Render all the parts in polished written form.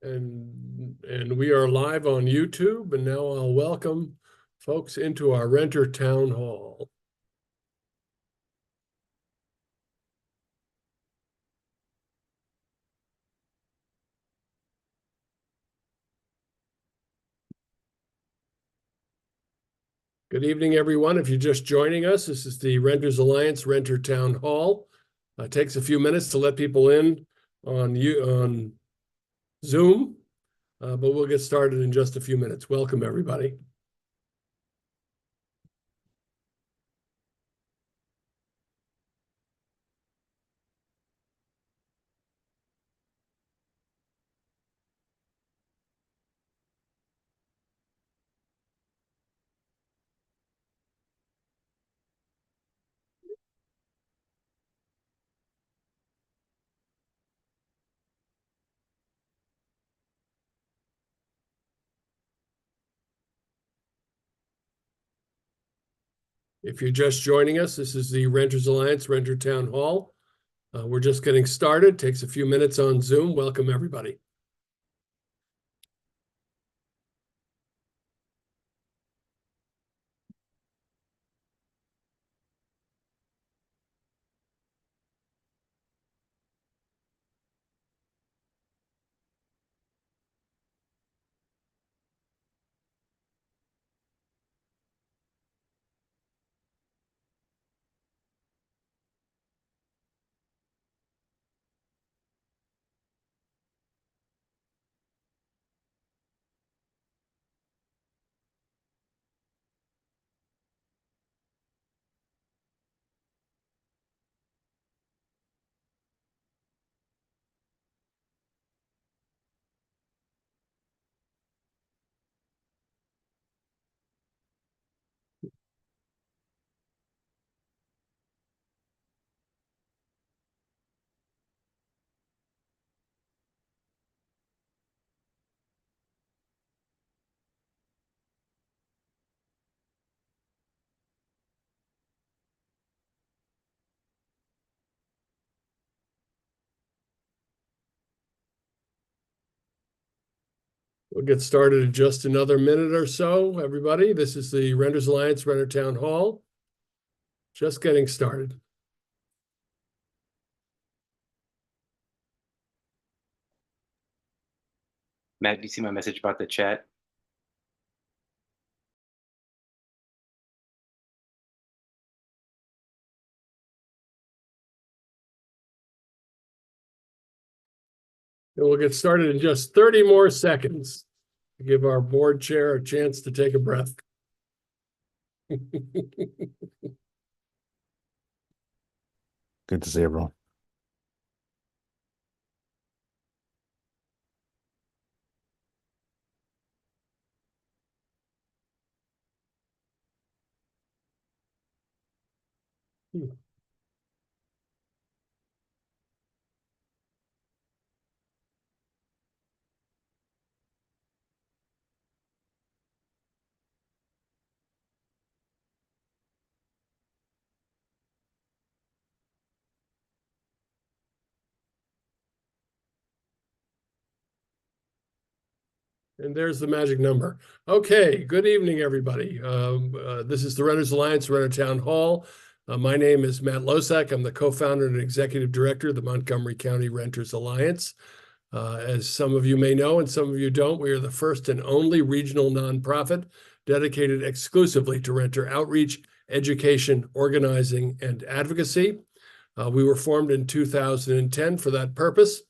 And we are live on YouTube, and now I'll welcome folks into our Renter Town Hall. Good evening, everyone. If you're just joining us, this is the Renters Alliance Renter Town Hall. It takes a few minutes to let people in on Zoom, but we'll get started in just a few minutes. Welcome, everybody. If you're just joining us, this is the Renters Alliance Renter Town Hall. We're just getting started. Takes a few minutes on Zoom. Welcome, everybody. We'll get started in just another minute or so, everybody. This is the Renters Alliance Renter Town Hall. Just getting started. Matt, do you see my message about the chat? And we'll get started in just 30 more seconds to give our board chair a chance to take a breath. Good to see everyone. And there's the magic number. Okay, good evening, everybody. This is the Renters Alliance Renter Town Hall. My name is Matt Losak. I'm the co-founder and executive director of the Montgomery County Renters Alliance. As some of you may know and some of you don't, we are the first and only regional nonprofit dedicated exclusively to renter outreach, education, organizing, and advocacy. We were formed in 2010 for that purpose,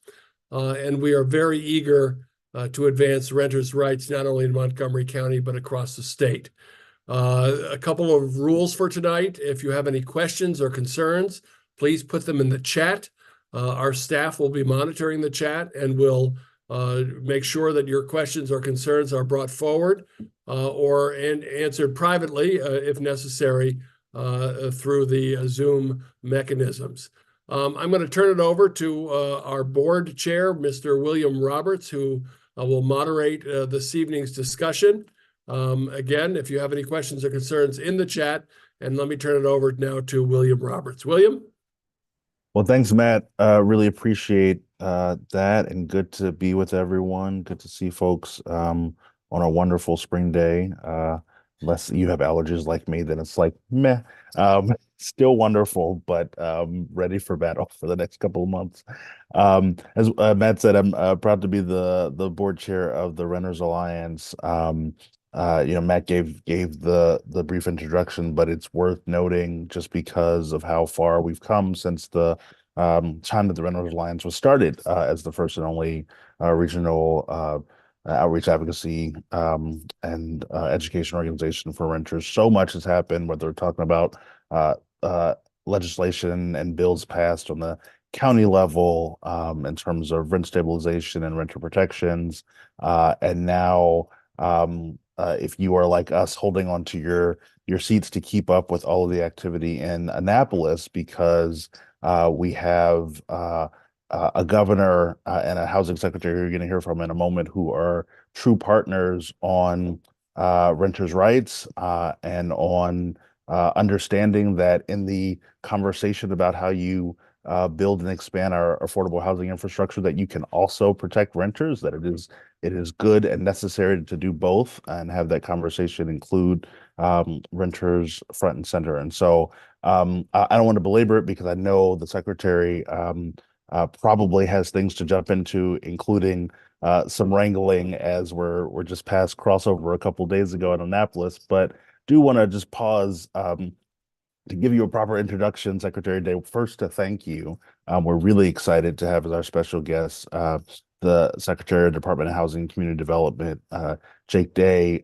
and we are very eager to advance renters' rights, not only in Montgomery County, but across the state. A couple of rules for tonight. If you have any questions or concerns, please put them in the chat. Our staff will be monitoring the chat and will make sure that your questions or concerns are brought forward or answered privately if necessary through the Zoom mechanisms. I'm going to turn it over to our board chair, Mr. William Roberts, who will moderate this evening's discussion. Again, if you have any questions or concerns in the chat, and let me turn it over now to William Roberts. William? Well, thanks, Matt. Really appreciate that and good to be with everyone. Good to see folks on a wonderful spring day. Unless you have allergies like me, then it's like meh. Still wonderful, but ready for battle for the next couple of months. As Matt said, I'm proud to be the board chair of the Renters Alliance. Matt gave the brief introduction, but it's worth noting just because of how far we've come since the time that the Renters Alliance was started as the first and only regional outreach advocacy and education organization for renters. So much has happened, whether we're talking about uh, uh, legislation and bills passed on the county level in terms of rent stabilization and renter protections. And now, if you are like us, holding on to your seats to keep up with all of the activity in Annapolis, because we have a governor and a housing secretary who you're going to hear from in a moment, who are true partners on renters' rights and on understanding that in the conversation about how you build and expand our affordable housing infrastructure, that you can also protect renters, that it is good and necessary to do both and have that conversation include renters front and center. And so I don't want to belabor it because I know the secretary probably has things to jump into, including some wrangling as we're just past crossover a couple days ago in Annapolis. But do want to just pause to give you a proper introduction, Secretary Day. First, to thank you. We're really excited to have as our special guest the Secretary of Department of Housing and Community Development, Jake Day,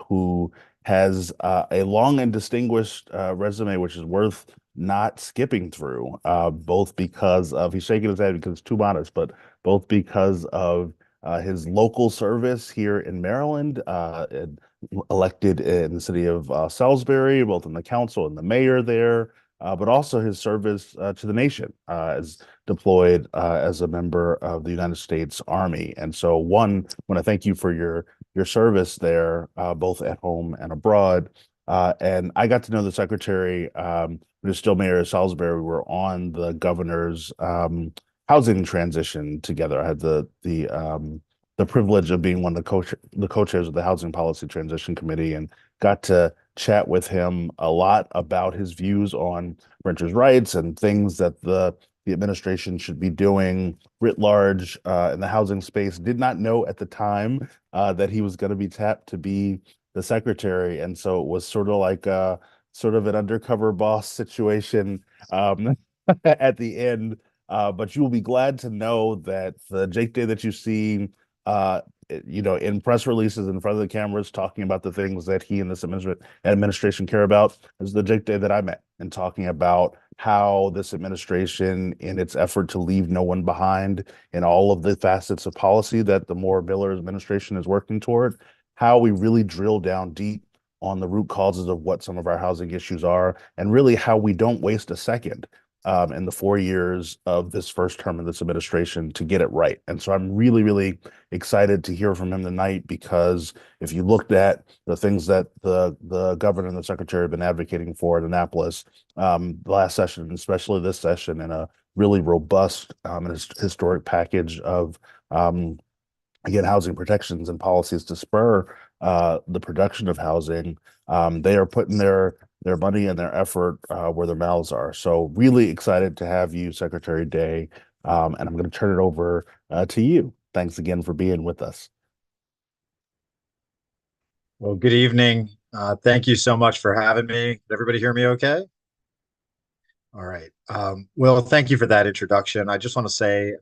who has a long and distinguished resume, which is worth not skipping through, both because of, he's shaking his head because it's too modest, but both because of his local service here in Maryland, elected in the city of Salisbury, both in the council and the mayor there, but also his service to the nation as deployed as a member of the United States Army. And so, one, I want to thank you for your service there, both at home and abroad. And I got to know the secretary, who is still mayor of Salisbury. We were on the governor's housing transition together. I had the privilege of being one of the co-chairs of the Housing Policy Transition Committee, and got to chat with him a lot about his views on renters' rights and things that the administration should be doing writ large in the housing space. Did not know at the time that he was going to be tapped to be the secretary, and so it was sort of like sort of an undercover boss situation at the end. But you will be glad to know that the Jake Day that you see in press releases in front of the cameras talking about the things that he and this administration care about is the Jake Day that I met, and talking about how this administration, in its effort to leave no one behind in all of the facets of policy that the Moore Miller administration is working toward, how we really drill down deep on the root causes of what some of our housing issues are, and really how we don't waste a second in the 4 years of this first term of this administration to get it right. And so I'm really, really excited to hear from him tonight, because if you looked at the things that the governor and the secretary have been advocating for at Annapolis, the last session, especially this session, in a really robust and historic package of again, housing protections and policies to spur the production of housing, they are putting their money and their effort where their mouths are. So really excited to have you, Secretary Day, and I'm going to turn it over to you. Thanks again for being with us. Well, good evening. Thank you so much for having me. Did everybody hear me okay? All right. Well, thank you for that introduction. I just want to say,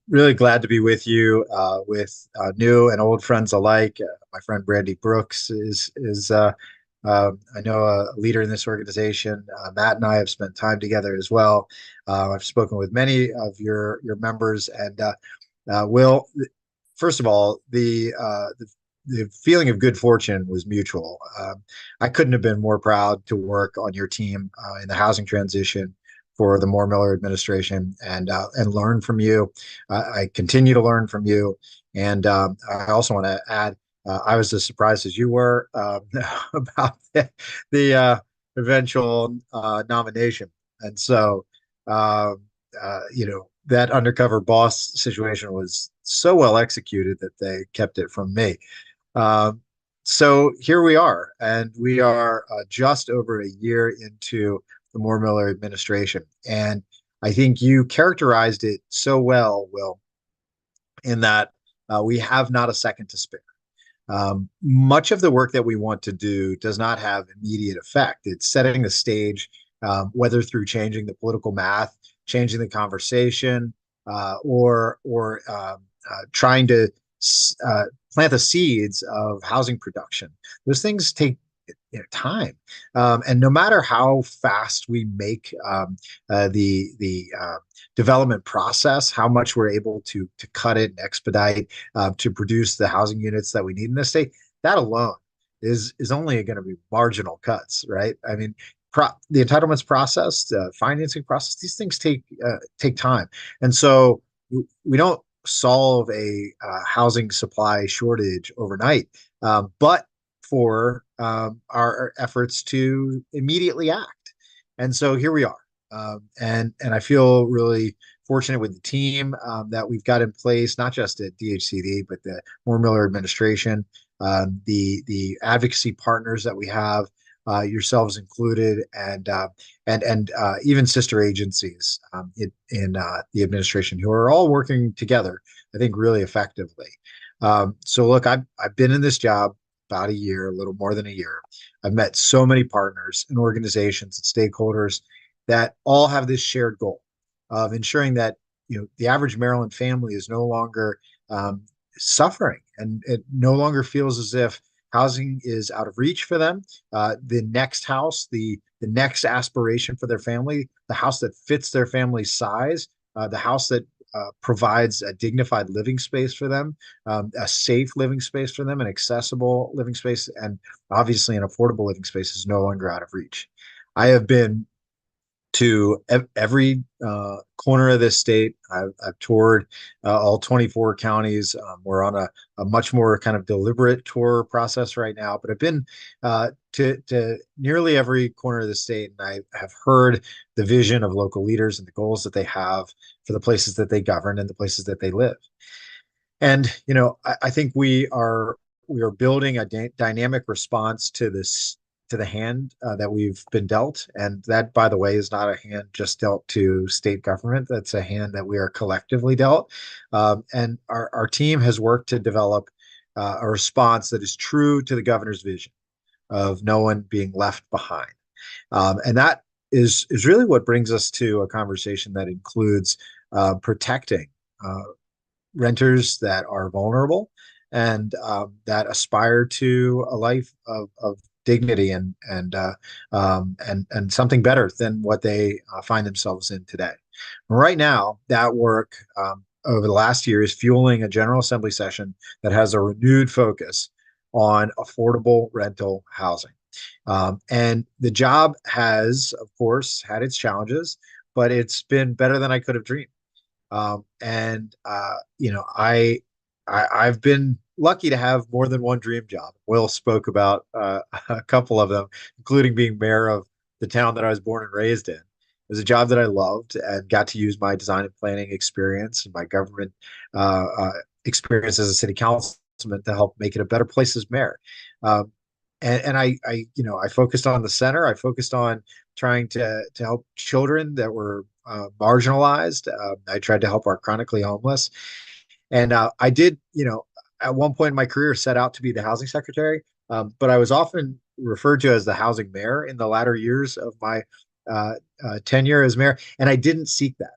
really glad to be with you, with new and old friends alike. My friend Brandy Brooks is I know a leader in this organization. Matt and I have spent time together as well. I've spoken with many of your members, and Will, first of all, the feeling of good fortune was mutual. I couldn't have been more proud to work on your team in the housing transition for the Moore Miller administration, and learn from you. I continue to learn from you, and I also want to add, I was as surprised as you were about the eventual nomination, and so that undercover boss situation was so well executed that they kept it from me. Um, so here we are, and we are just over a year into the Moore Miller administration. And I think you characterized it so well, Will, in that we have not a second to spare. Much of the work that we want to do does not have immediate effect. It's setting the stage, whether through changing the political math, changing the conversation, or trying to plant the seeds of housing production. Those things take time, and no matter how fast we make the development process, how much we're able to cut it and expedite to produce the housing units that we need in this state, that alone is only going to be marginal cuts, right? I mean, the entitlements process, the financing process, these things take time, and so we don't solve a housing supply shortage overnight, but for our efforts to immediately act. And so here we are. And I feel really fortunate with the team that we've got in place, not just at DHCD, but the Moore Miller administration, the advocacy partners that we have, yourselves included, and even sister agencies in the administration who are all working together, I think, really effectively. So look, I've been in this job about a year, a little more than a year. I've met so many partners and organizations and stakeholders that all have this shared goal of ensuring that the average Maryland family is no longer suffering, and it no longer feels as if housing is out of reach for them. The next house, the next aspiration for their family, the house that fits their family size, the house that provides a dignified living space for them, a safe living space for them, an accessible living space, and obviously an affordable living space is no longer out of reach. I have been to every corner of this state. I've toured all 24 counties. We're on a much more kind of deliberate tour process right now, but I've been to nearly every corner of the state, and I have heard the vision of local leaders and the goals that they have for the places that they govern and the places that they live. And I think we are building a dynamic response to this, to the hand that we've been dealt. And that, by the way, is not a hand just dealt to state government. That's a hand that we are collectively dealt. And our team has worked to develop a response that is true to the governor's vision of no one being left behind. And that is really what brings us to a conversation that includes protecting renters that are vulnerable and that aspire to a life of dignity and something better than what they find themselves in today. Right now, that work over the last year is fueling a General Assembly session that has a renewed focus on affordable rental housing. And the job has, of course, had its challenges, but it's been better than I could have dreamed. I've been lucky to have more than one dream job. Will spoke about a couple of them, including being mayor of the town that I was born and raised in. It was a job that I loved and got to use my design and planning experience and my government experience as a city councilman to help make it a better place as mayor. I focused on the center. I focused on trying to help children that were marginalized. I tried to help our chronically homeless. And I did, at one point in my career, set out to be the housing secretary, but I was often referred to as the housing mayor in the latter years of my tenure as mayor, and I didn't seek that.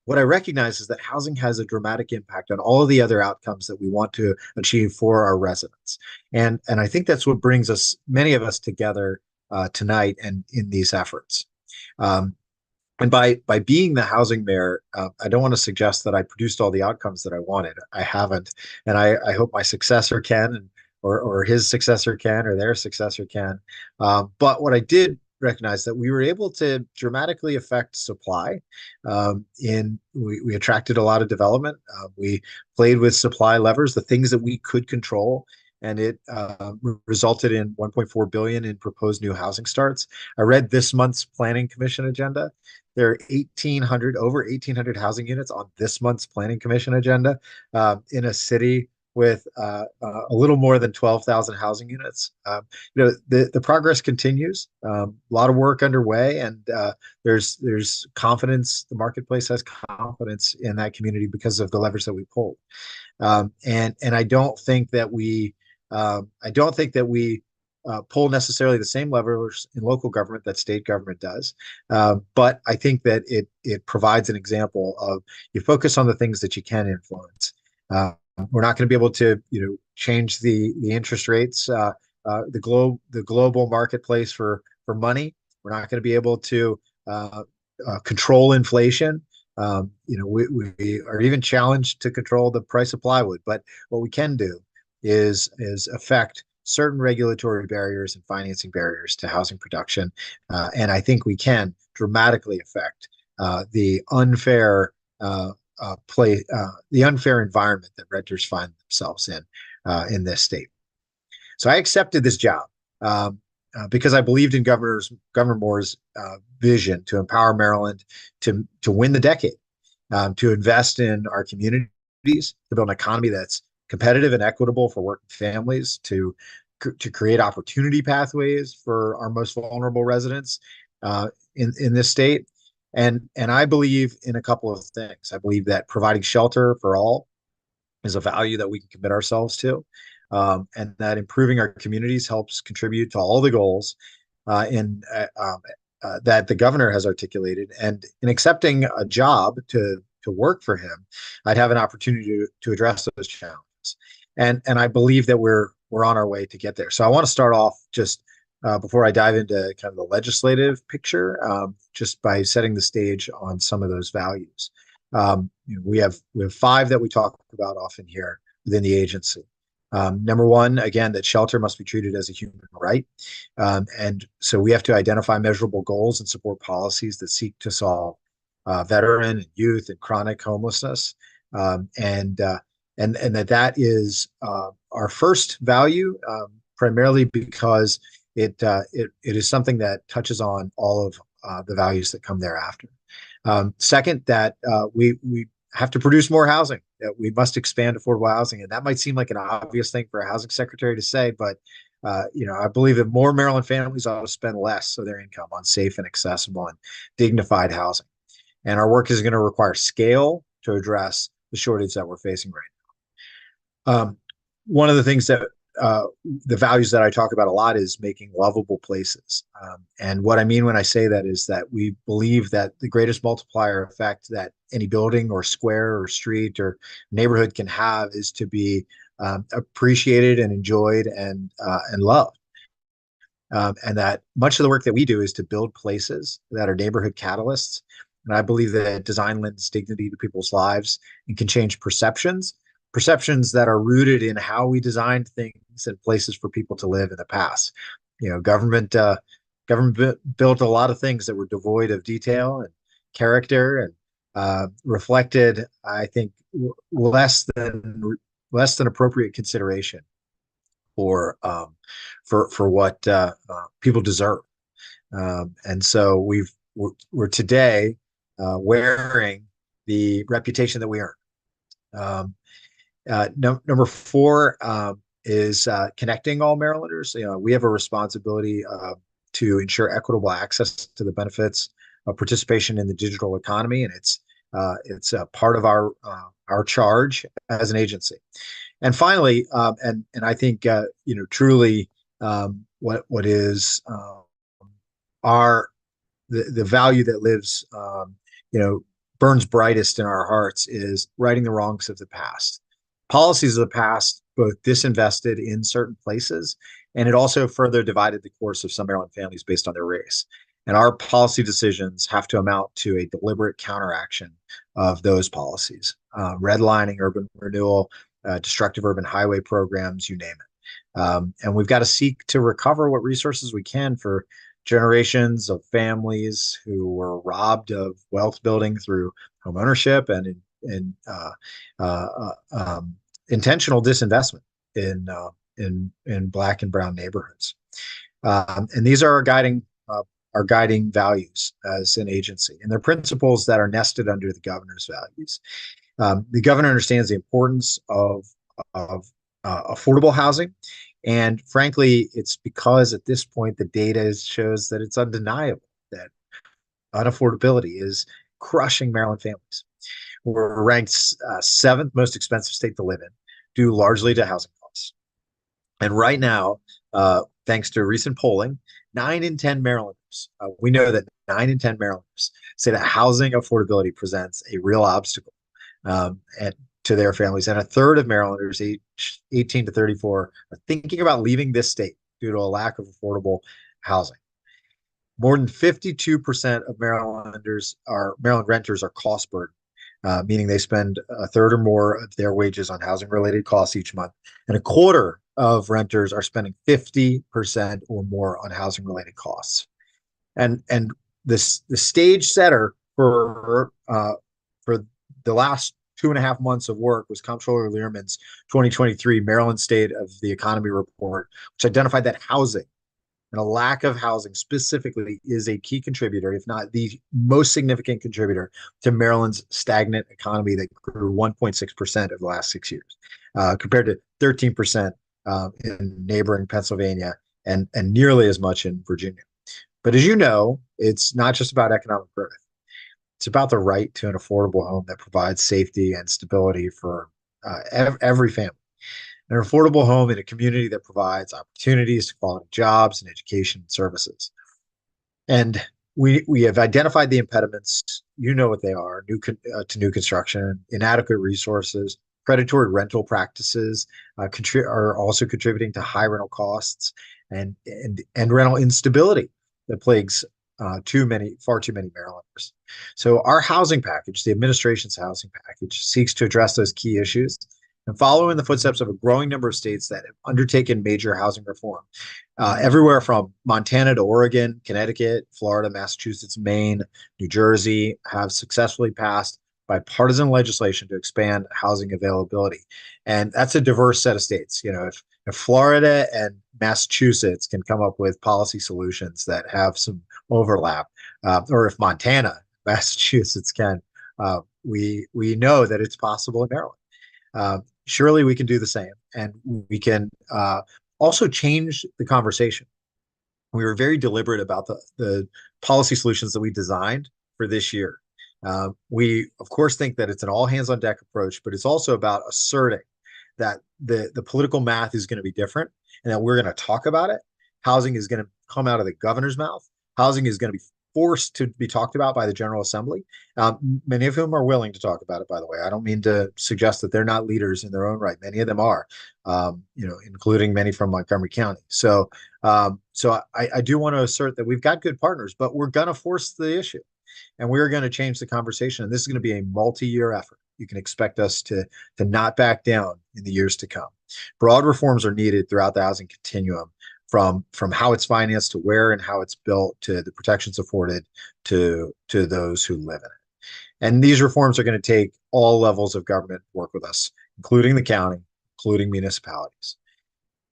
What I recognize is that housing has a dramatic impact on all of the other outcomes that we want to achieve for our residents. And I think that's what brings us, many of us, together tonight and in these efforts. And by being the housing mayor, I don't want to suggest that I produced all the outcomes that I wanted. I haven't, and I hope my successor can, or his successor can, or their successor can. But what I did recognize that we were able to dramatically affect supply. We attracted a lot of development. We played with supply levers, the things that we could control, and it resulted in $1.4 billion in proposed new housing starts. I read this month's Planning Commission agenda. there are over 1,800 housing units on this month's Planning Commission agenda in a city with a little more than 12,000 housing units. The progress continues. A lot of work underway, and there's confidence. The marketplace has confidence in that community because of the levers that we pulled. And I don't think that we pull necessarily the same levers in local government that state government does. But I think that it provides an example of you focus on the things that you can influence. We're not going to be able to, change the interest rates, the global marketplace for money. We're not going to be able to control inflation. We are even challenged to control the price of plywood. But what we can do is affect certain regulatory barriers and financing barriers to housing production, and I think we can dramatically affect the unfair environment that renters find themselves in this state. So I accepted this job because I believed in Governor Moore's vision to empower Maryland to win the decade, to invest in our communities, to build an economy that's competitive and equitable for working families, to create opportunity pathways for our most vulnerable residents in this state. And I believe in a couple of things. I believe that providing shelter for all is a value that we can commit ourselves to, and that improving our communities helps contribute to all the goals that the governor has articulated. And in accepting a job to work for him, I'd have an opportunity to address those challenges. And I believe that we're on our way to get there. So I want to start off just before I dive into kind of the legislative picture, just by setting the stage on some of those values. We have 5 that we talk about often here within the agency. Number 1, again, that shelter must be treated as a human right. And so we have to identify measurable goals and support policies that seek to solve veteran and youth and chronic homelessness. And that is our first value, primarily because it is something that touches on all of the values that come thereafter. Second, that we have to produce more housing, that we must expand affordable housing. And that might seem like an obvious thing for a housing secretary to say, but I believe that more Maryland families ought to spend less of their income on safe and accessible and dignified housing. And our work is going to require scale to address the shortage that we're facing right now. One of the things that the values that I talk about a lot is making lovable places. And what I mean when I say that is that we believe that the greatest multiplier effect that any building or square or street or neighborhood can have is to be appreciated and enjoyed and loved. And that much of the work that we do is to build places that are neighborhood catalysts. And I believe that design lends dignity to people's lives and can change perceptions that are rooted in how we designed things and places for people to live in the past. Government built a lot of things that were devoid of detail and character and reflected, I think, less than appropriate consideration for what people deserve. And so we're today wearing the reputation that we earn. Number 4 is connecting all Marylanders. We have a responsibility to ensure equitable access to the benefits of participation in the digital economy, and it's a part of our charge as an agency. And finally, and I think truly what is the value that lives burns brightest in our hearts is righting the wrongs of the past. Policies of the past both disinvested in certain places, and it also further divided the course of some Maryland families based on their race. And our policy decisions have to amount to a deliberate counteraction of those policies. Redlining, urban renewal, destructive urban highway programs, you name it. And we've got to seek to recover what resources we can for generations of families who were robbed of wealth building through home ownership and intentional disinvestment in Black and brown neighborhoods. And these are our guiding our guiding values as an agency, and they're principles that are nested under the governor's values. The governor understands the importance of affordable housing, and frankly, it's because at this point the data shows that it's undeniable that unaffordability is crushing Maryland families. We're ranked seventh most expensive state to live in, due largely to housing costs. And right now, thanks to recent polling, 9 in 10 Marylanders, we know that 9 in 10 Marylanders say that housing affordability presents a real obstacle to their families. And a third of Marylanders, aged 18 to 34, are thinking about leaving this state due to a lack of affordable housing. More than 52% of Maryland renters are cost burdened, meaning they spend a third or more of their wages on housing related costs each month. And a quarter of renters are spending 50% or more on housing related costs. And the stage setter for the last 2.5 months of work was Comptroller Learman's 2023 Maryland State of the Economy report, which identified that housing and a lack of housing specifically is a key contributor, if not the most significant contributor, to Maryland's stagnant economy that grew 1.6% over the last 6 years, compared to 13% in neighboring Pennsylvania and nearly as much in Virginia. But as you know, it's not just about economic growth. It's about the right to an affordable home that provides safety and stability for every family. An affordable home in a community that provides opportunities to quality jobs and education services. And we have identified the impediments. You know what they are: to new construction, inadequate resources, predatory rental practices are also contributing to high rental costs, and rental instability that plagues far too many Marylanders. So our housing package, the administration's housing package, seeks to address those key issues and follow in the footsteps of a growing number of states that have undertaken major housing reform. Everywhere from Montana to Oregon, Connecticut, Florida, Massachusetts, Maine, New Jersey have successfully passed bipartisan legislation to expand housing availability. And that's a diverse set of states. You know, if Florida and Massachusetts can come up with policy solutions that have some overlap, or if Montana, Massachusetts can, we know that it's possible in Maryland. Surely we can do the same, and we can also change the conversation. We were very deliberate about the policy solutions that we designed for this year. We, of course, think that it's an all hands on deck approach, but it's also about asserting that the political math is going to be different and that we're going to talk about it. Housing is going to come out of the governor's mouth. Housing is going to be forced to be talked about by the General Assembly, many of whom are willing to talk about it, by the way. I don't mean to suggest that they're not leaders in their own right. Many of them are, including many from Montgomery County. So I do want to assert that we've got good partners, but we're going to force the issue, and we're going to change the conversation. And this is going to be a multi-year effort. You can expect us to not back down in the years to come. Broad reforms are needed throughout the housing continuum, from how it's financed to where and how it's built to the protections afforded to those who live in it. And these reforms are going to take all levels of government to work with us, including the county, including municipalities.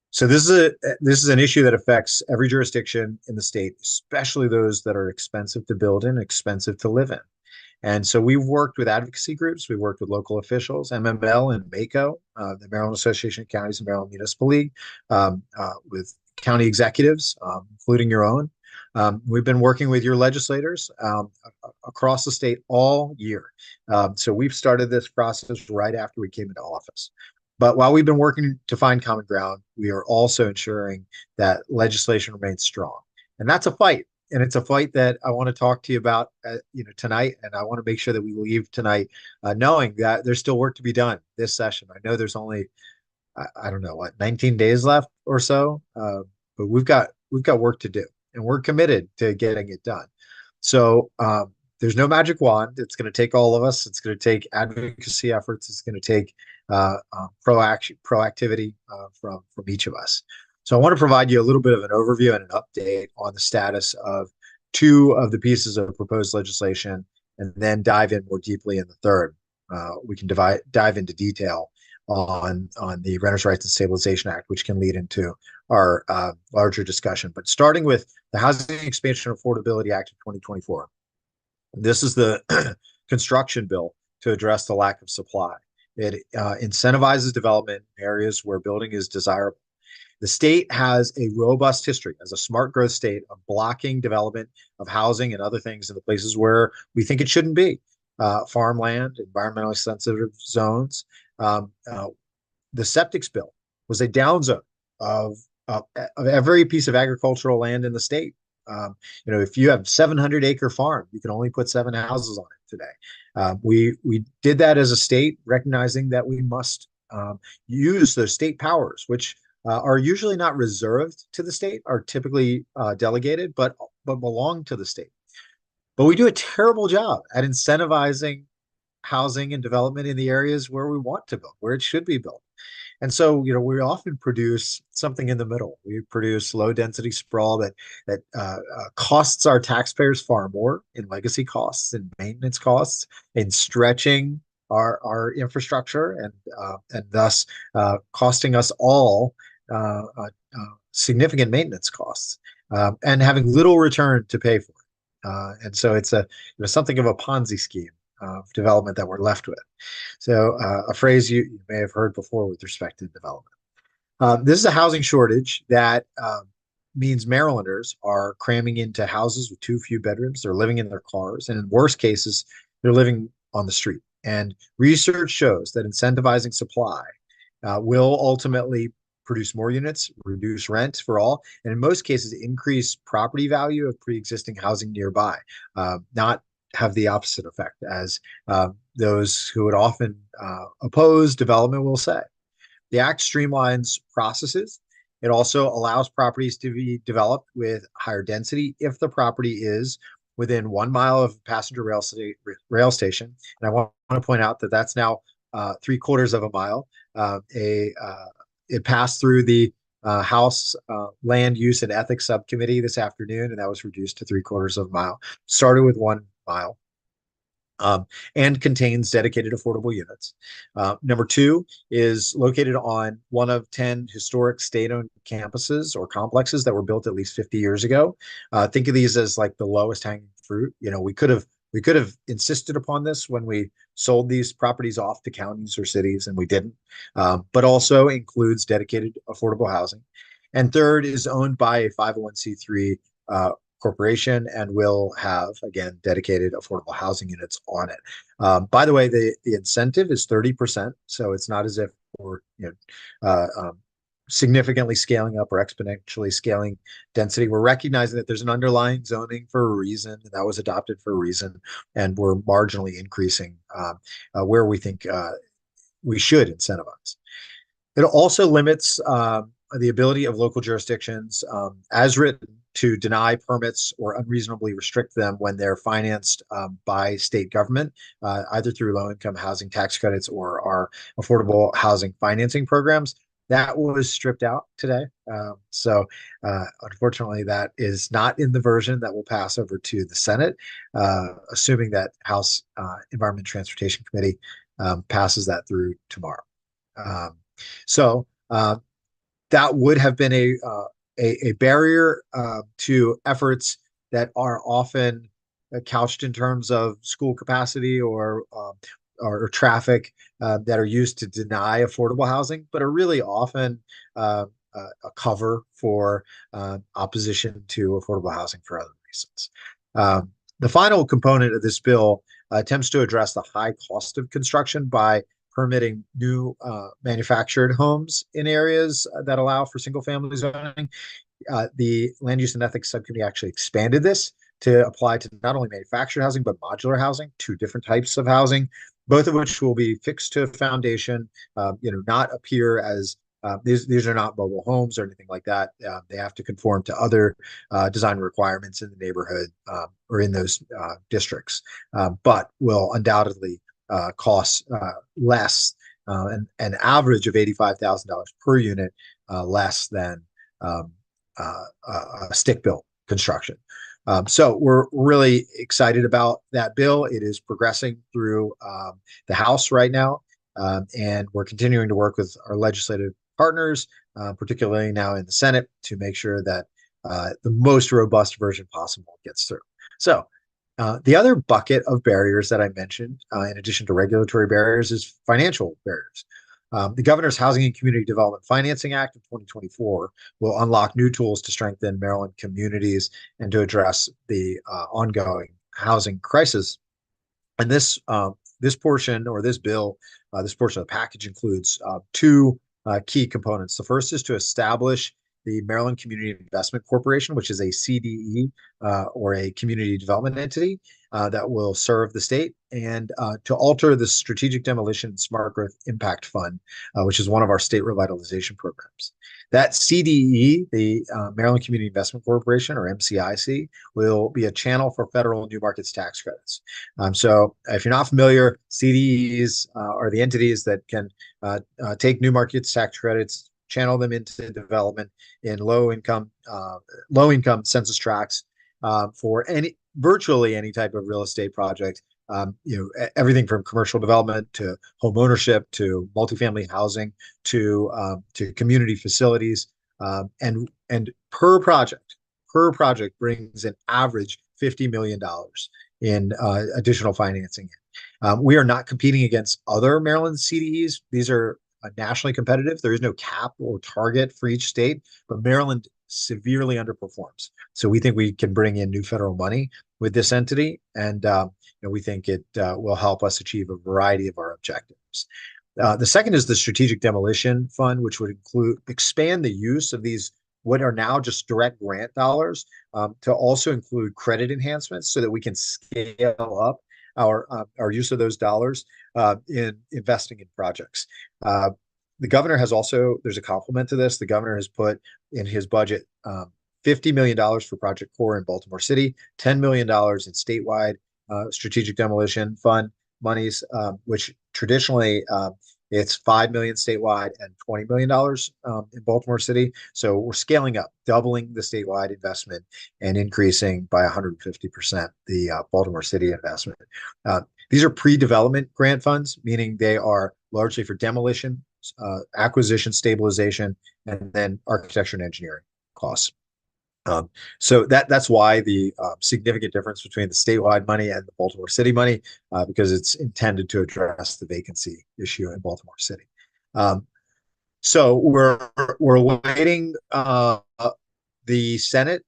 So this is an issue that affects every jurisdiction in the state, especially those that are expensive to build in, expensive to live in. And so we've worked with advocacy groups, we've worked with local officials, MML and MACO, the Maryland Association of Counties and Maryland Municipal League, with county executives, including your own. We've been working with your legislators across the state all year. So we've started this process right after we came into office. But while we've been working to find common ground, we are also ensuring that legislation remains strong. And that's a fight. And it's a fight that I want to talk to you about tonight. And I want to make sure that we leave tonight knowing that there's still work to be done this session. I know there's only, I don't know, 19 days left or so, but we've got work to do, and we're committed to getting it done. So there's no magic wand. It's going to take all of us. It's going to take advocacy efforts. It's going to take proactivity from each of us. So I want to provide you a little bit of an overview and an update on the status of 2 of the pieces of proposed legislation, and then dive in more deeply in the third. We can dive into detail on the Renters' Rights and Stabilization Act, which can lead into our larger discussion. But starting with the Housing Expansion Affordability Act of 2024. This is the construction bill to address the lack of supply. It incentivizes development in areas where building is desirable. The state has a robust history as a smart growth state of blocking development of housing and other things in the places where we think it shouldn't be. Farmland, environmentally sensitive zones. The septics bill was a down zone of every piece of agricultural land in the state. If you have 700-acre farm, you can only put 7 houses on it today. We did that as a state, recognizing that we must use those state powers, which are usually not reserved to the state, are typically delegated, but belong to the state. But we do a terrible job at incentivizing housing and development in the areas where we want to build, where it should be built. And so, we often produce something in the middle. We produce low density sprawl that costs our taxpayers far more in legacy costs and maintenance costs, in stretching our infrastructure, and thus costing us all significant maintenance costs, and having little return to pay for it. And so it's something of a Ponzi scheme of development that we're left with. So a phrase you may have heard before with respect to development. This is a housing shortage that means Marylanders are cramming into houses with too few bedrooms. They're living in their cars, and in worst cases, they're living on the street. And research shows that incentivizing supply will ultimately produce more units, reduce rent for all, and in most cases, increase property value of pre-existing housing nearby, not have the opposite effect, as those who would often oppose development will say. The Act streamlines processes. It also allows properties to be developed with higher density if the property is within 1 mile of a passenger rail station. And I want to point out that that's now 3/4 of a mile. It passed through the House Land Use and Ethics Subcommittee this afternoon, and that was reduced to 3/4 of a mile. Started with 1 mile. And contains dedicated affordable units. Number 2 is located on one of 10 historic state-owned campuses or complexes that were built at least 50 years ago. Think of these as like the lowest hanging fruit. We could have insisted upon this when we sold these properties off to counties or cities, and we didn't. But also includes dedicated affordable housing. And third is owned by a 501c3 corporation and will have, again, dedicated affordable housing units on it. By the way, the incentive is 30%, so it's not as if we're significantly scaling up or exponentially scaling density. We're recognizing that there's an underlying zoning for a reason, and that was adopted for a reason, and we're marginally increasing where we think we should incentivize. It also limits the ability of local jurisdictions, as written, to deny permits or unreasonably restrict them when they're financed by state government, either through low-income housing tax credits or our affordable housing financing programs. That was stripped out today. So unfortunately, that is not in the version that will pass over to the Senate, assuming that House Environment and Transportation Committee passes that through tomorrow. So that would have been a barrier to efforts that are often couched in terms of school capacity or traffic that are used to deny affordable housing, but are really often a cover for opposition to affordable housing for other reasons. The final component of this bill attempts to address the high cost of construction by permitting new manufactured homes in areas that allow for single-family zoning. The Land Use and Ethics Subcommittee actually expanded this to apply to not only manufactured housing, but modular housing, 2 different types of housing, both of which will be fixed to a foundation, not appear as these are not mobile homes or anything like that. They have to conform to other design requirements in the neighborhood or in those districts, but will undoubtedly cost less, an average of $85,000 per unit, less than stick-built construction. So we're really excited about that bill. It is progressing through the House right now, and we're continuing to work with our legislative partners particularly now in the Senate, to make sure that the most robust version possible gets through. So the other bucket of barriers that I mentioned, in addition to regulatory barriers, is financial barriers. The Governor's Housing and Community Development Financing Act of 2024 will unlock new tools to strengthen Maryland communities and to address the ongoing housing crisis. And this portion, or this bill, this portion of the package includes two key components. The first is to establish the Maryland Community Investment Corporation, which is a CDE, or a community development entity that will serve the state, and to alter the Strategic Demolition and Smart Growth Impact Fund, which is one of our state revitalization programs. That CDE, the Maryland Community Investment Corporation, or MCIC, will be a channel for federal new markets tax credits. So if you're not familiar, CDEs are the entities that can take new markets tax credits, channel them into development in low income census tracts for virtually any type of real estate project. Everything from commercial development to home ownership to multifamily housing to community facilities, and per project brings an average $50 million in additional financing. We are not competing against other Maryland CDEs. These are nationally competitive. There is no cap or target for each state, but Maryland severely underperforms. So we think we can bring in new federal money with this entity, and we think it will help us achieve a variety of our objectives. The second is the Strategic Demolition Fund, which would expand the use of these, what are now just direct grant dollars, to also include credit enhancements so that we can scale up our use of those dollars in investing in projects. The governor has also, there's a complement to this. The governor has put in his budget $50 million for Project CORE in Baltimore City, $10 million in statewide Strategic Demolition Fund monies, which traditionally it's $5 million statewide and $20 million in Baltimore City. So we're scaling up, doubling the statewide investment and increasing by 150% the Baltimore City investment. These are pre-development grant funds, meaning they are largely for demolition, acquisition, stabilization, and then architecture and engineering costs. So that's why the significant difference between the statewide money and the Baltimore City money, because it's intended to address the vacancy issue in Baltimore City. So we're awaiting the Senate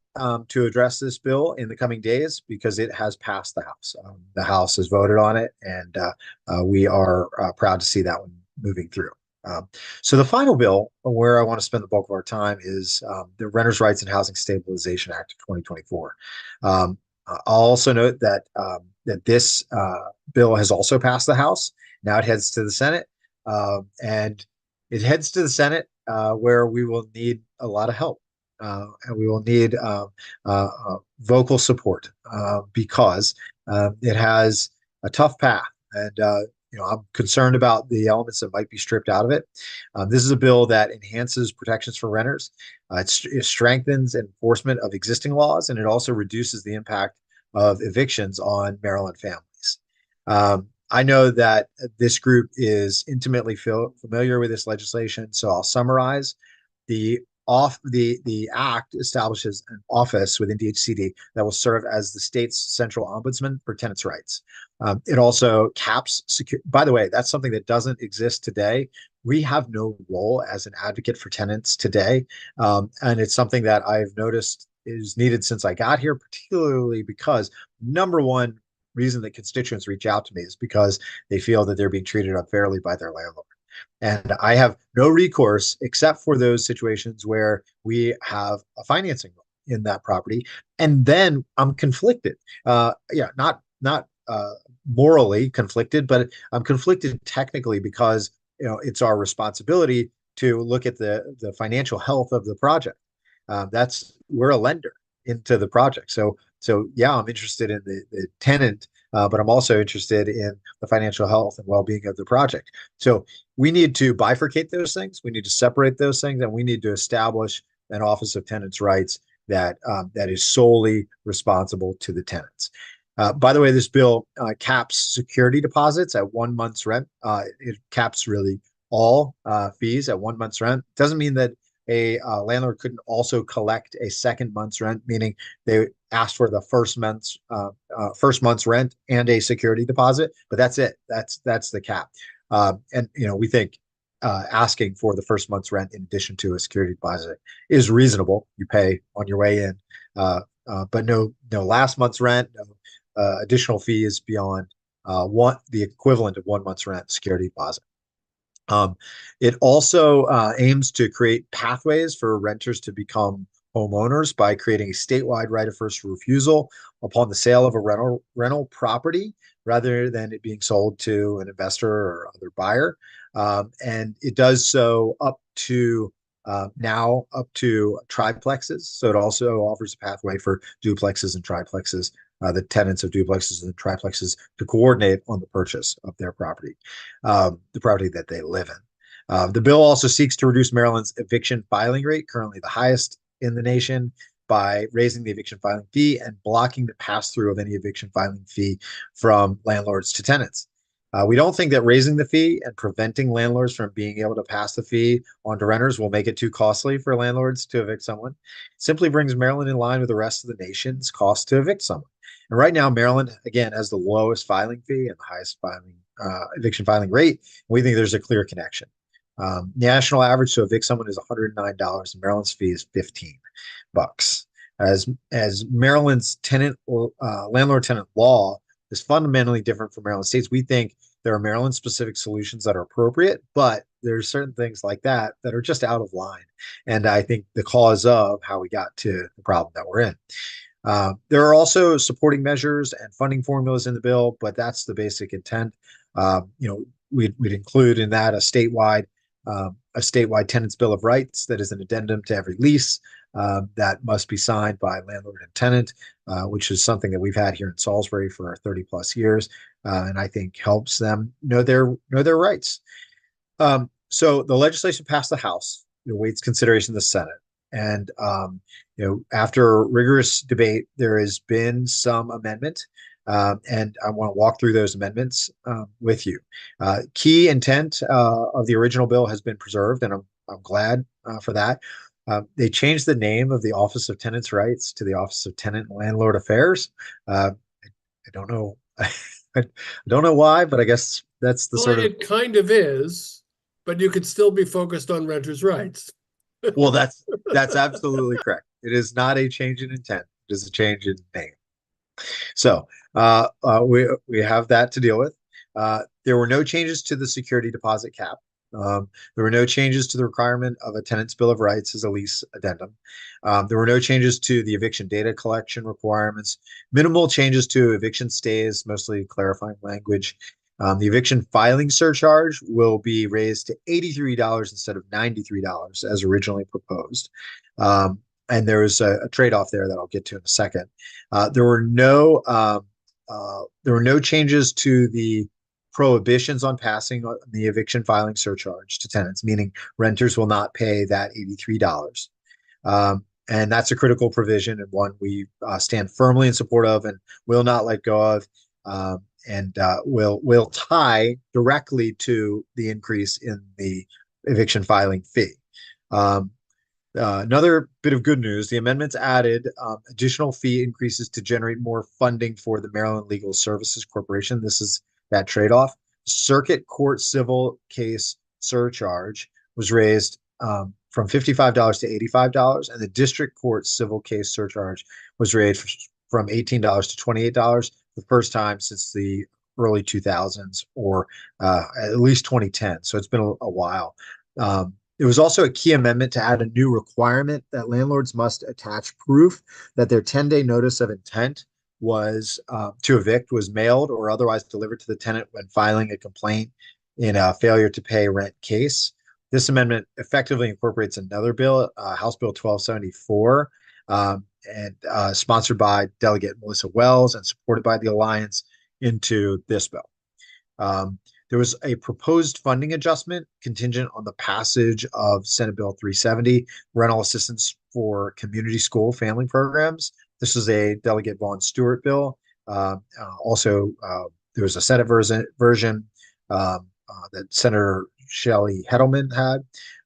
to address this bill in the coming days, because it has passed the House. The House has voted on it, and we are proud to see that one moving through. So the final bill where I want to spend the bulk of our time is the Renters' Rights and Housing Stabilization Act of 2024. I'll also note that this bill has also passed the House. Now it heads to the Senate, and it heads to the Senate where we will need a lot of help, and we will need vocal support because it has a tough path, and I'm concerned about the elements that might be stripped out of it. This is a bill that enhances protections for renters. It strengthens enforcement of existing laws, and it also reduces the impact of evictions on Maryland families. I know that this group is intimately familiar with this legislation, so I'll summarize. The act establishes an office within DHCD that will serve as the state's central ombudsman for tenants' rights. It also caps security. By the way, that's something that doesn't exist today. We have no role as an advocate for tenants today, and it's something that I've noticed is needed since I got here, particularly because number one reason that constituents reach out to me is because they feel that they're being treated unfairly by their landlord. And I have no recourse except for those situations where we have a financing in that property, and then I'm conflicted. Not morally conflicted, but I'm conflicted technically because it's our responsibility to look at the financial health of the project. We're a lender into the project, so yeah, I'm interested in the tenant. But I'm also interested in the financial health and well-being of the project. So we need to bifurcate those things. We need to separate those things, and we need to establish an Office of Tenants' Rights that is solely responsible to the tenants. By the way, this bill caps security deposits at 1 month's rent. It caps really all fees at 1 month's rent. Doesn't mean that a landlord couldn't also collect a second month's rent, meaning they asked for the first month's rent and a security deposit, but that's it. That's the cap. And we think asking for the first month's rent in addition to a security deposit is reasonable. You pay on your way in, but no last month's rent, no additional fees beyond the equivalent of 1 month's rent security deposit. It also aims to create pathways for renters to become homeowners by creating a statewide right of first refusal upon the sale of a rental property, rather than it being sold to an investor or other buyer. And it does so up to triplexes. So it also offers a pathway for duplexes and triplexes, the tenants of duplexes and triplexes, to coordinate on the purchase of their property, the property that they live in. The bill also seeks to reduce Maryland's eviction filing rate, currently the highest in the nation, by raising the eviction filing fee and blocking the pass-through of any eviction filing fee from landlords to tenants. We don't think that raising the fee and preventing landlords from being able to pass the fee on to renters will make it too costly for landlords to evict someone. It simply brings Maryland in line with the rest of the nation's cost to evict someone. And right now, Maryland, again, has the lowest filing fee and the highest eviction filing rate. We think there's a clear connection. National average to evict someone is $109, and Maryland's fee is $15. As Maryland's landlord-tenant law is fundamentally different from Maryland states, we think there are Maryland-specific solutions that are appropriate, but there's certain things like that are just out of line. And I think the cause of how we got to the problem that we're in. There are also supporting measures and funding formulas in the bill, but that's the basic intent. We'd include in that a statewide tenants bill of rights that is an addendum to every lease that must be signed by landlord and tenant, which is something that we've had here in Salisbury for 30 plus years, and I think helps them know their rights. So the legislation passed the House. It awaits consideration in the Senate. And after rigorous debate, there has been some amendment, and I want to walk through those amendments with you. Key intent of the original bill has been preserved, and I'm glad for that. They changed the name of the Office of Tenants' Rights to the Office of Tenant and Landlord Affairs. I don't know. I don't know why, but I guess that's the sort of. It kind of is, but you could still be focused on renters' rights. Well, that's absolutely correct. It is not a change in intent. It is a change in name. So we have that to deal with. There were no changes to the security deposit cap. There were no changes to the requirement of a tenant's bill of rights as a lease addendum. There were no changes to the eviction data collection requirements. Minimal changes to eviction stays, mostly clarifying language. The eviction filing surcharge will be raised to $83 instead of $93 as originally proposed. And there is a trade-off there that I'll get to in a second. There were no changes to the prohibitions on passing the eviction filing surcharge to tenants, meaning renters will not pay that $83. And that's a critical provision and one we stand firmly in support of and will not let go of. And will tie directly to the increase in the eviction filing fee. Another bit of good news, the amendments added additional fee increases to generate more funding for the Maryland Legal Services Corporation. This is that trade-off. Circuit Court civil case surcharge was raised from $55 to $85, and the District Court civil case surcharge was raised from $18 to $28. The first time since the early 2000s or at least 2010. So it's been a while. There was also a key amendment to add a new requirement that landlords must attach proof that their 10-day notice of intent was to evict was mailed or otherwise delivered to the tenant when filing a complaint in a failure to pay rent case. This amendment effectively incorporates another bill, House Bill 1274, and sponsored by Delegate Melissa Wells and supported by the Alliance into this bill. There was a proposed funding adjustment contingent on the passage of Senate Bill 370, rental assistance for community school family programs. This is a Delegate Vaughn Stewart bill. Also, there was a Senate version that Senator Shelley Heddleman had.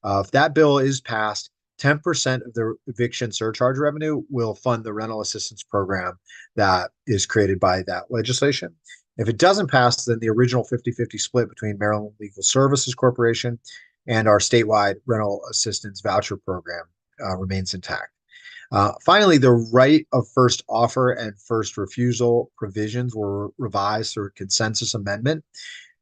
If that bill is passed, 10% of the eviction surcharge revenue will fund the rental assistance program that is created by that legislation. If it doesn't pass, then the original 50-50 split between Maryland Legal Services Corporation and our statewide rental assistance voucher program remains intact. Finally, the right of first offer and first refusal provisions were revised through a consensus amendment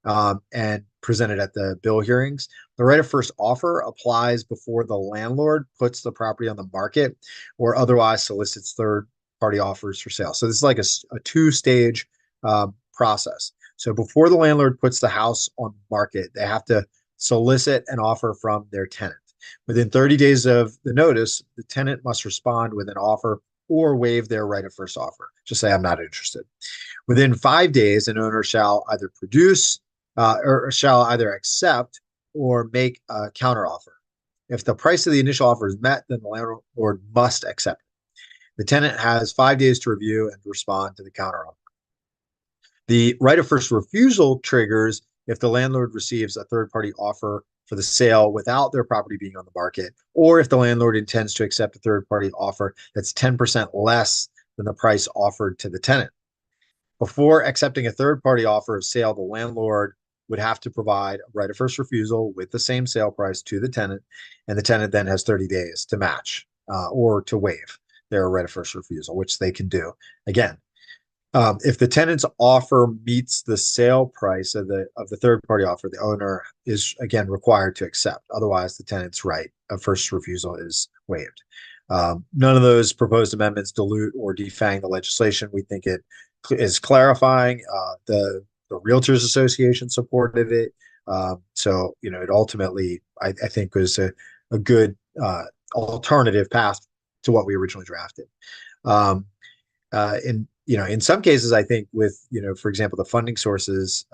and presented at the bill hearings. The right of first offer applies before the landlord puts the property on the market or otherwise solicits third-party offers for sale. So this is like a two-stage process. So before the landlord puts the house on the market, they have to solicit an offer from their tenant. Within 30 days of the notice, the tenant must respond with an offer or waive their right of first offer. Just say, I'm not interested. Within 5 days, an owner shall either produce or shall either accept or make a counteroffer. If the price of the initial offer is met, then the landlord must accept it. The tenant has 5 days to review and respond to the counteroffer. The right of first refusal triggers if the landlord receives a third-party offer for the sale without their property being on the market, or if the landlord intends to accept a third-party offer that's 10% less than the price offered to the tenant. Before accepting a third-party offer of sale, the landlord would have to provide a right of first refusal with the same sale price to the tenant, and the tenant then has 30 days to match or to waive their right of first refusal, which they can do. Again, if the tenant's offer meets the sale price of the third-party offer, the owner is again required to accept. Otherwise, the tenant's right of first refusal is waived. None of those proposed amendments dilute or defang the legislation. We think it is clarifying. The Realtors Association supported it. So, it ultimately, I think, was a good alternative path to what we originally drafted. In some cases, I think with, for example, the funding sources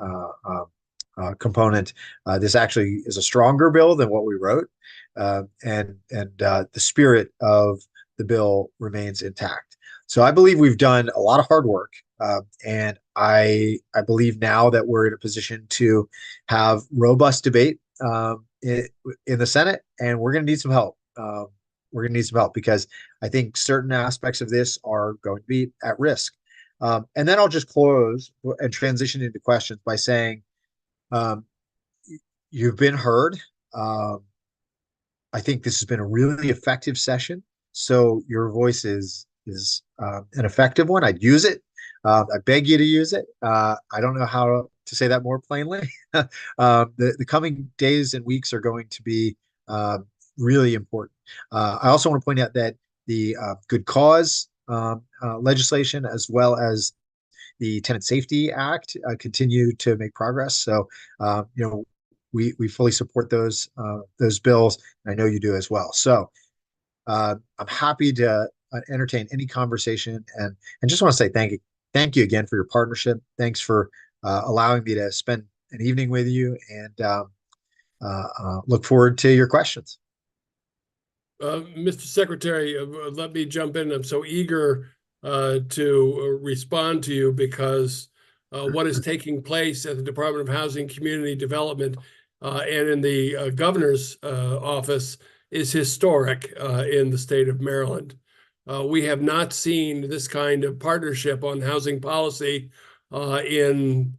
component, this actually is a stronger bill than what we wrote. And the spirit of the bill remains intact. So I believe we've done a lot of hard work. And I believe now that we're in a position to have robust debate in the Senate, and we're going to need some help. We're going to need some help because I think certain aspects of this are going to be at risk. And then I'll just close and transition into questions by saying, you've been heard. I think this has been a really effective session. So your voice is an effective one. I'd use it. I beg you to use it. I don't know how to say that more plainly. The coming days and weeks are going to be really important. I also want to point out that the Good Cause legislation, as well as the Tenant Safety Act, continue to make progress. So, we fully support those bills, and I know you do as well. So, I'm happy to entertain any conversation, and just want to say thank you again for your partnership. Thanks for allowing me to spend an evening with you, and look forward to your questions. Mr. Secretary, let me jump in. I'm so eager to respond to you because what is taking place at the Department of Housing and Community Development and in the governor's office is historic in the state of Maryland. We have not seen this kind of partnership on housing policy in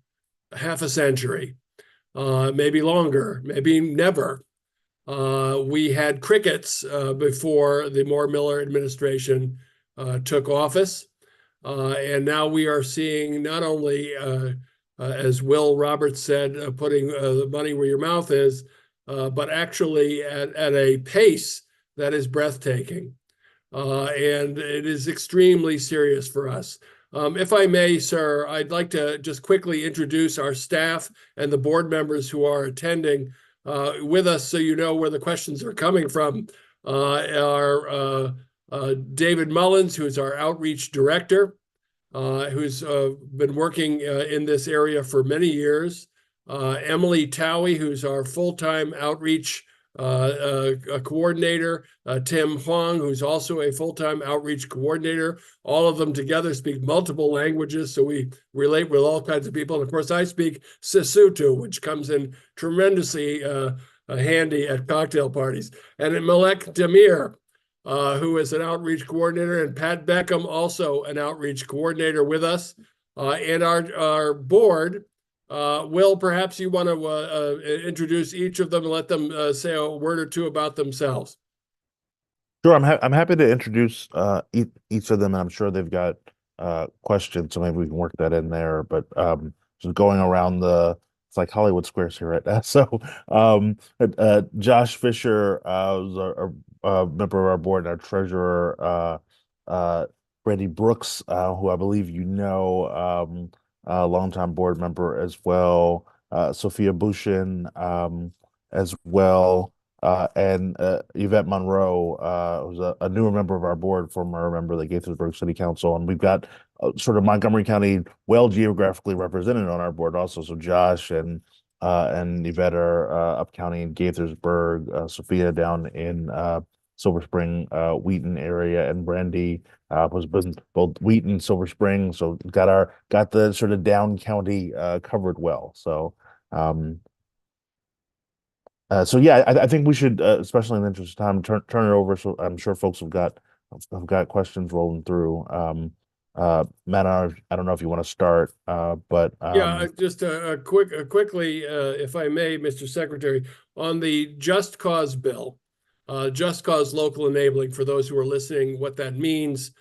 half a century, maybe longer, maybe never. We had crickets before the Moore-Miller administration took office. And now we are seeing not only, as Will Roberts said, putting the money where your mouth is, but actually at a pace that is breathtaking. And it is extremely serious for us. If I may, sir, I'd like to just quickly introduce our staff and the board members who are attending with us, so you know where the questions are coming from. Our David Mullins, who is our outreach director, who's been working in this area for many years. Emily Towie, who's our full-time outreach coordinator. Tim Huang, who's also a full-time outreach coordinator. All of them together speak multiple languages, so we relate with all kinds of people. And of course, I speak Sesotho, which comes in tremendously handy at cocktail parties. And then Malek Demir, who is an outreach coordinator, and Pat Beckham, also an outreach coordinator with us. And our board, Will, perhaps you want to introduce each of them and let them say a word or two about themselves. Sure, I'm happy to introduce each of them, and I'm sure they've got questions, so maybe we can work that in there. But just going around it's like Hollywood Squares here, right? So Josh Fisher was a member of our board, and our treasurer, Brandy Brooks, who I believe you know, a longtime board member as well. Sophia Bushin, as well. And Yvette Monroe, who's a newer member of our board, former member of the Gaithersburg City Council, and we've got sort of Montgomery County well geographically represented on our board also. So Josh and Yvette are up county in Gaithersburg, Sophia down in Silver Spring, Wheaton area, and Brandy was both Wheaton, Silver Spring. So got the sort of down county covered well. So. So yeah, I think we should, especially in the interest of time, turn it over. So I'm sure folks have got questions rolling through. Matt, I don't know if you want to start, but Yeah, just quickly, if I may, Mr. Secretary, on the Just Cause bill, Just Cause local enabling, for those who are listening, what that means.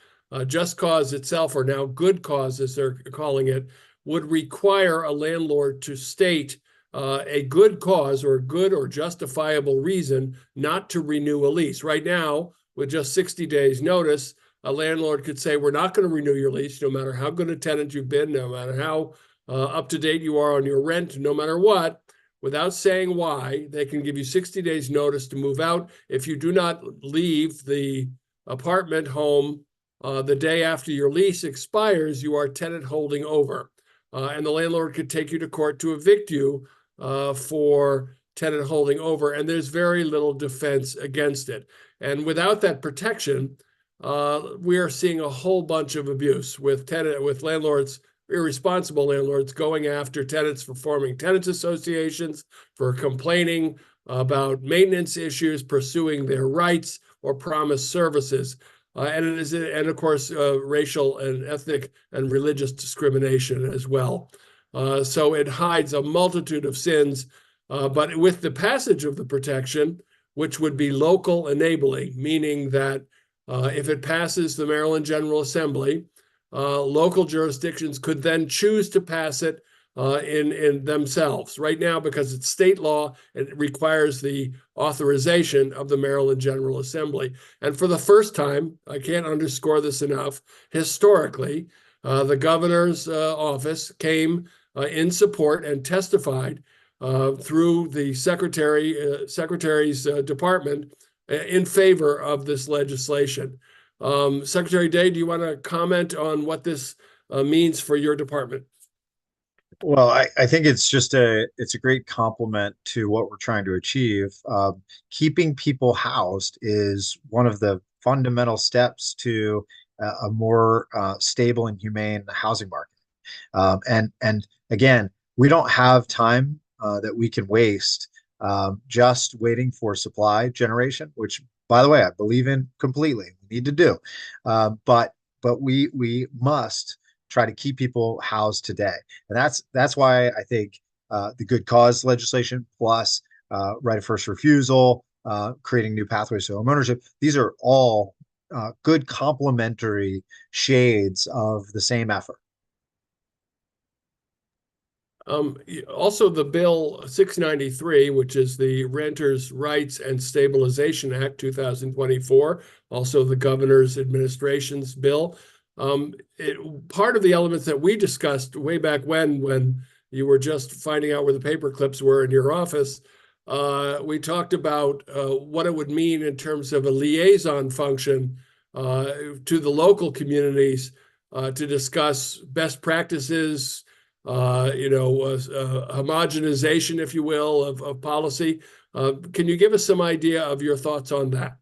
Just Cause itself, or now Good Cause, as they're calling it, would require a landlord to state a good cause or good or justifiable reason not to renew a lease. Right now, with just 60 days notice, a landlord could say, we're not going to renew your lease, no matter how good a tenant you've been, no matter how up to date you are on your rent, no matter what, without saying why. They can give you 60 days notice to move out. If you do not leave the apartment home the day after your lease expires, you are tenant holding over. And the landlord could take you to court to evict you for tenant holding over, and there's very little defense against it. And without that protection, we are seeing a whole bunch of abuse with landlords, irresponsible landlords, going after tenants for forming tenants associations, for complaining about maintenance issues, pursuing their rights or promised services. And of course, racial and ethnic and religious discrimination as well. So it hides a multitude of sins, but with the passage of the protection, which would be local enabling, meaning that if it passes the Maryland General Assembly, local jurisdictions could then choose to pass it in themselves. Right now, because it's state law, it requires the authorization of the Maryland General Assembly. And for the first time, I can't underscore this enough, historically, the governor's office came in support and testified through the secretary's department in favor of this legislation. Secretary Day, do you want to comment on what this means for your department? Well, I think it's a great complement to what we're trying to achieve. Keeping people housed is one of the fundamental steps to a more stable and humane housing market. And again, we don't have time that we can waste just waiting for supply generation, which, by the way, I believe in completely. We need to do, but we must try to keep people housed today, and that's why I think the good cause legislation plus right of first refusal, creating new pathways to homeownership. These are all good complementary shades of the same effort. Also, the Bill 693, which is the Renters' Rights and Stabilization Act 2024, also the governor's administration's bill. Part of the elements that we discussed way back when you were just finding out where the paper clips were in your office, we talked about what it would mean in terms of a liaison function to the local communities to discuss best practices, homogenization, if you will, of policy. Can you give us some idea of your thoughts on that?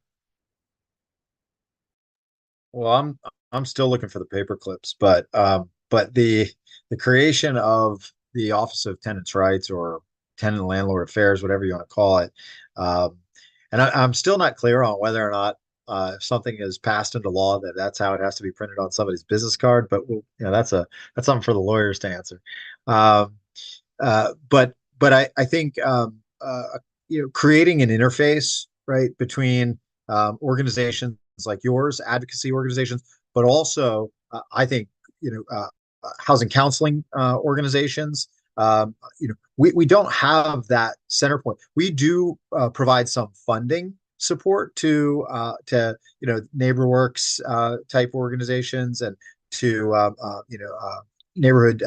Well, I'm still looking for the paper clips, but the creation of the Office of Tenants' Rights, or tenant and landlord affairs, whatever you want to call it. And I'm still not clear on whether or not if something is passed into law that's how it has to be printed on somebody's business card. But that's something for the lawyers to answer. But I think creating an interface, right, between organizations like yours, advocacy organizations, but also I think housing counseling organizations. We don't have that center point. We do provide some funding support to NeighborWorks type organizations and to neighborhood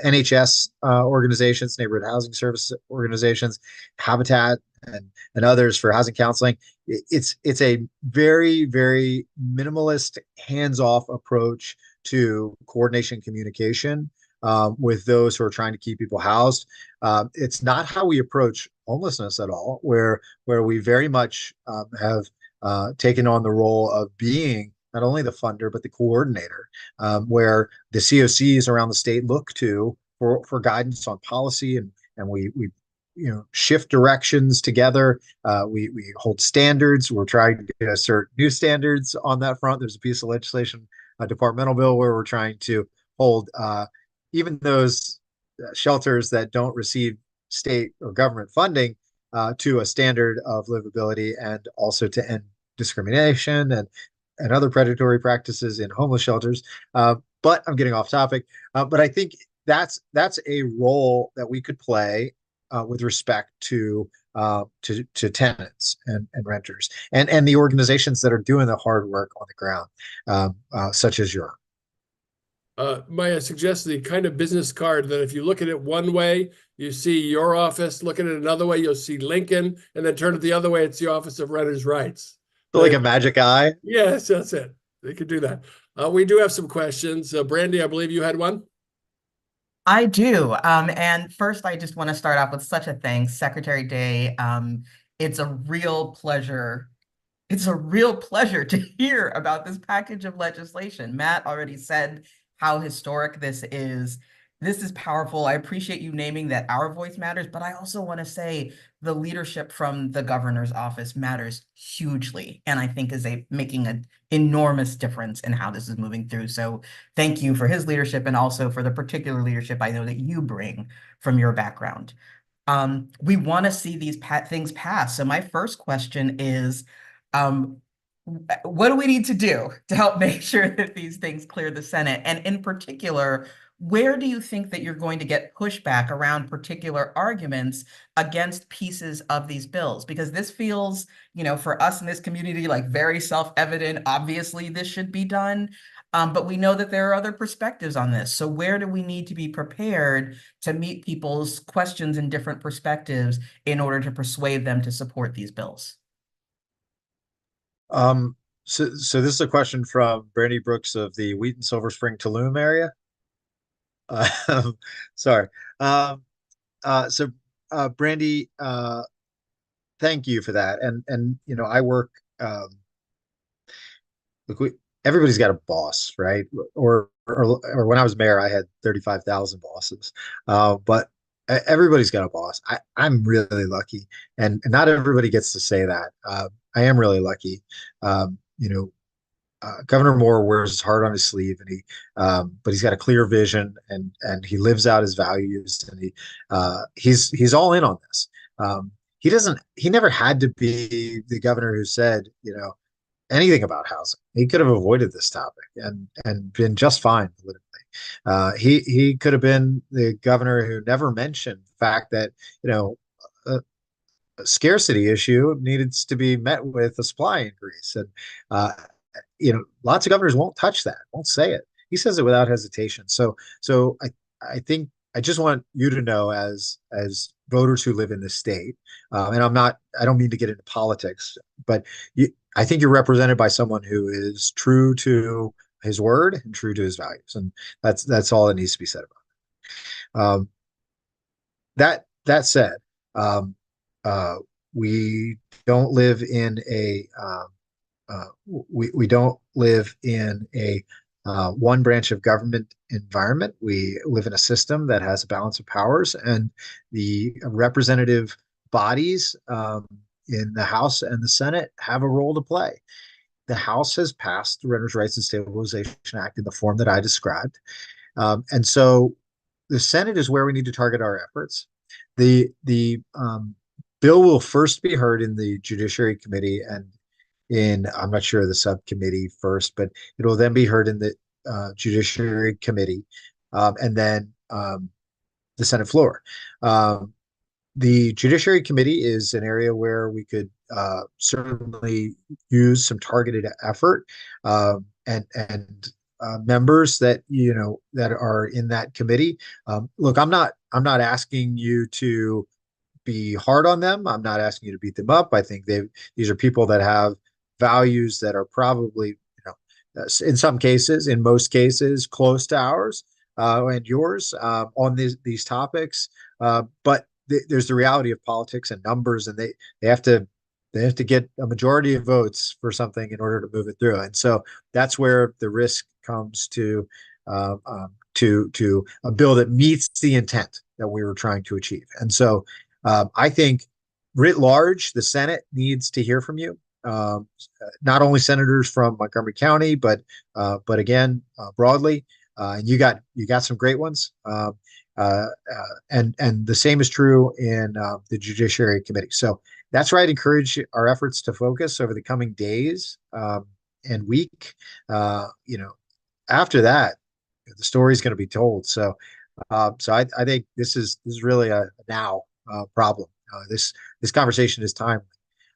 NHS organizations, neighborhood housing service organizations, Habitat, and others for housing counseling. It's a very, very minimalist, hands-off approach to coordination communication with those who are trying to keep people housed. It's not how we approach homelessness at all, where we very much have taken on the role of being not only the funder but the coordinator, where the COCs around the state look to for guidance on policy, and we shift directions together. We hold standards. We're trying to assert new standards on that front. There's a piece of legislation, a departmental bill, where we're trying to hold even those shelters that don't receive state or government funding to a standard of livability, and also to end discrimination and other predatory practices in homeless shelters. But I'm getting off topic. But I think that's a role that we could play with respect to tenants and renters and the organizations that are doing the hard work on the ground, such as your. May I suggest the kind of business card that if you look at it one way, you see your office, look at it another way, you'll see Lincoln, and then turn it the other way, it's the Office of Renters' Rights. Like a magic eye? Yes, that's it. They could do that. We do have some questions. Brandy, I believe you had one? I do. And first, I just want to start off with such a thanks, Secretary Day. It's a real pleasure. It's a real pleasure to hear about this package of legislation. Matt already said how historic this is. This is powerful. I appreciate you naming that our voice matters, but I also want to say the leadership from the governor's office matters hugely, and I think is making an enormous difference in how this is moving through. So thank you for his leadership, and also for the particular leadership I know that you bring from your background. We want to see these things pass. So my first question is, what do we need to do to help make sure that these things clear the Senate? And in particular, where do you think that you're going to get pushback around particular arguments against pieces of these bills? Because this feels, for us in this community, like very self-evident. Obviously, this should be done. But we know that there are other perspectives on this. So where do we need to be prepared to meet people's questions and different perspectives in order to persuade them to support these bills? So this is a question from Brandy Brooks of the Wheaton, Silver Spring, Tulum area. Sorry. So Brandy, thank you for that. And I work. Look, everybody's got a boss, right? Or when I was mayor, I had 35,000 bosses. But everybody's got a boss. I'm really lucky, and not everybody gets to say that. I am really lucky. Governor Moore wears his heart on his sleeve, and but he's got a clear vision, and he lives out his values, and he's all in on this. He never had to be the governor who said, anything about housing. He could have avoided this topic and been just fine politically. He could have been the governor who never mentioned the fact that, a scarcity issue needed to be met with a supply increase. And, lots of governors won't touch that, won't say it. He says it without hesitation. So I think I just want you to know, as voters who live in this state, and I don't mean to get into politics, but I think you're represented by someone who is true to his word and true to his values. And that's all that needs to be said about it. That said, we don't live in a we don't live in a one branch of government environment. We live in a system that has a balance of powers, and the representative bodies in the House and the Senate have a role to play. The House has passed the Renters' Rights and Stabilization Act in the form that I described. And so the Senate is where we need to target our efforts. The bill will first be heard in the Judiciary Committee and I'm not sure the subcommittee first, but it will then be heard in the Judiciary Committee and then the Senate floor. The Judiciary Committee is an area where we could certainly use some targeted effort and members that that are in that committee. Look, I'm not asking you to be hard on them. I'm not asking you to beat them up. I think these are people that have values that are probably in some cases, in most cases, close to ours and yours on these topics. But there's the reality of politics and numbers, and they have to get a majority of votes for something in order to move it through. And so that's where the risk comes to a bill that meets the intent that we were trying to achieve. And so I think writ large, the Senate needs to hear from you. Not only senators from Montgomery County, but again, broadly. And you got some great ones. And the same is true in the Judiciary Committee. So that's where I'd encourage our efforts to focus over the coming days and week. After that, the story is going to be told. So I think this is really a now problem. This conversation is timely.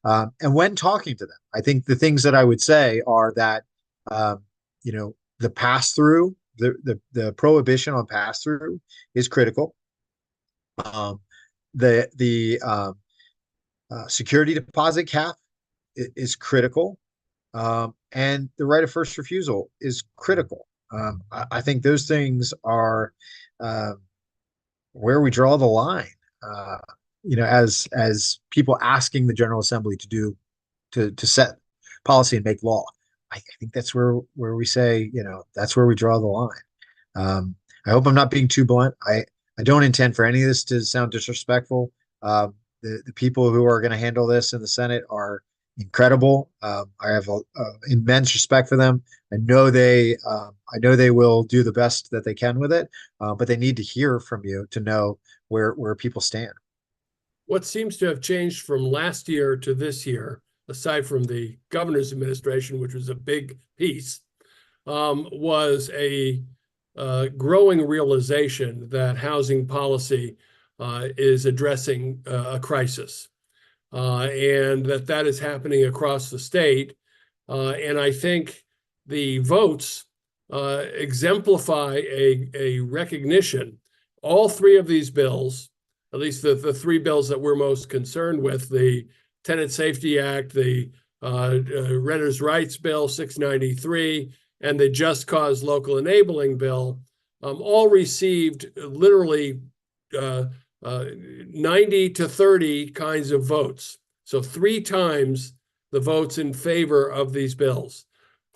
And when talking to them, I think the things that I would say are that the pass-through, the prohibition on pass-through is critical. The security deposit cap is critical, and the right of first refusal is critical. I think those things are where we draw the line. As people asking the General Assembly to set policy and make law. I think that's where we say, that's where we draw the line. I hope I'm not being too blunt. I don't intend for any of this to sound disrespectful. The people who are going to handle this in the Senate are incredible. I have immense respect for them. I know they will do the best that they can with it, but they need to hear from you to know where people stand. What seems to have changed from last year to this year, aside from the governor's administration, which was a big piece, was a growing realization that housing policy is addressing a crisis, and that is happening across the state. And I think the votes exemplify a recognition. All three of these bills, at least the three bills that we're most concerned with, the Tenant Safety Act, the Renters' Rights Bill 693, and the Just Cause Local Enabling Bill, all received literally 90 to 30 kinds of votes. So 3 times the votes in favor of these bills.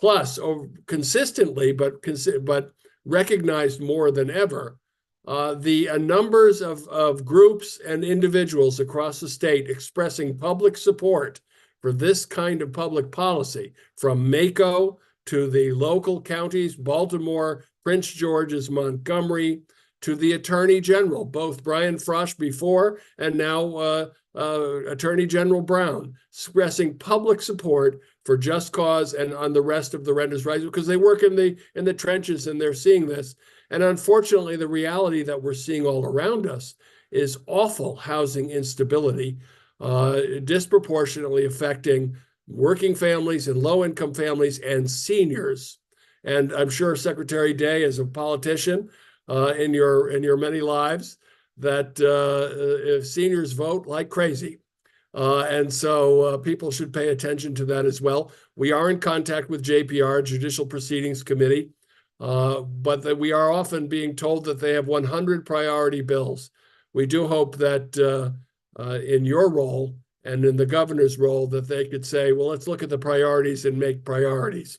Plus, consistently, but recognized more than ever, the numbers of groups and individuals across the state expressing public support for this kind of public policy, from Mako to the local counties, Baltimore, Prince George's, Montgomery, to the Attorney General, both Brian Frosch before and now Attorney General Brown, expressing public support for Just Cause and on the rest of the renters' rights, because they work in the trenches and they're seeing this. And unfortunately, the reality that we're seeing all around us is awful housing instability, disproportionately affecting working families and low-income families and seniors. And I'm sure Secretary Day, as a politician in your many lives, that if seniors vote like crazy. And so people should pay attention to that as well. We are in contact with JPR, Judicial Proceedings Committee, but that we are often being told that they have 100 priority bills. We do hope that in your role and in the governor's role, that they could say, well, let's look at the priorities and make priorities.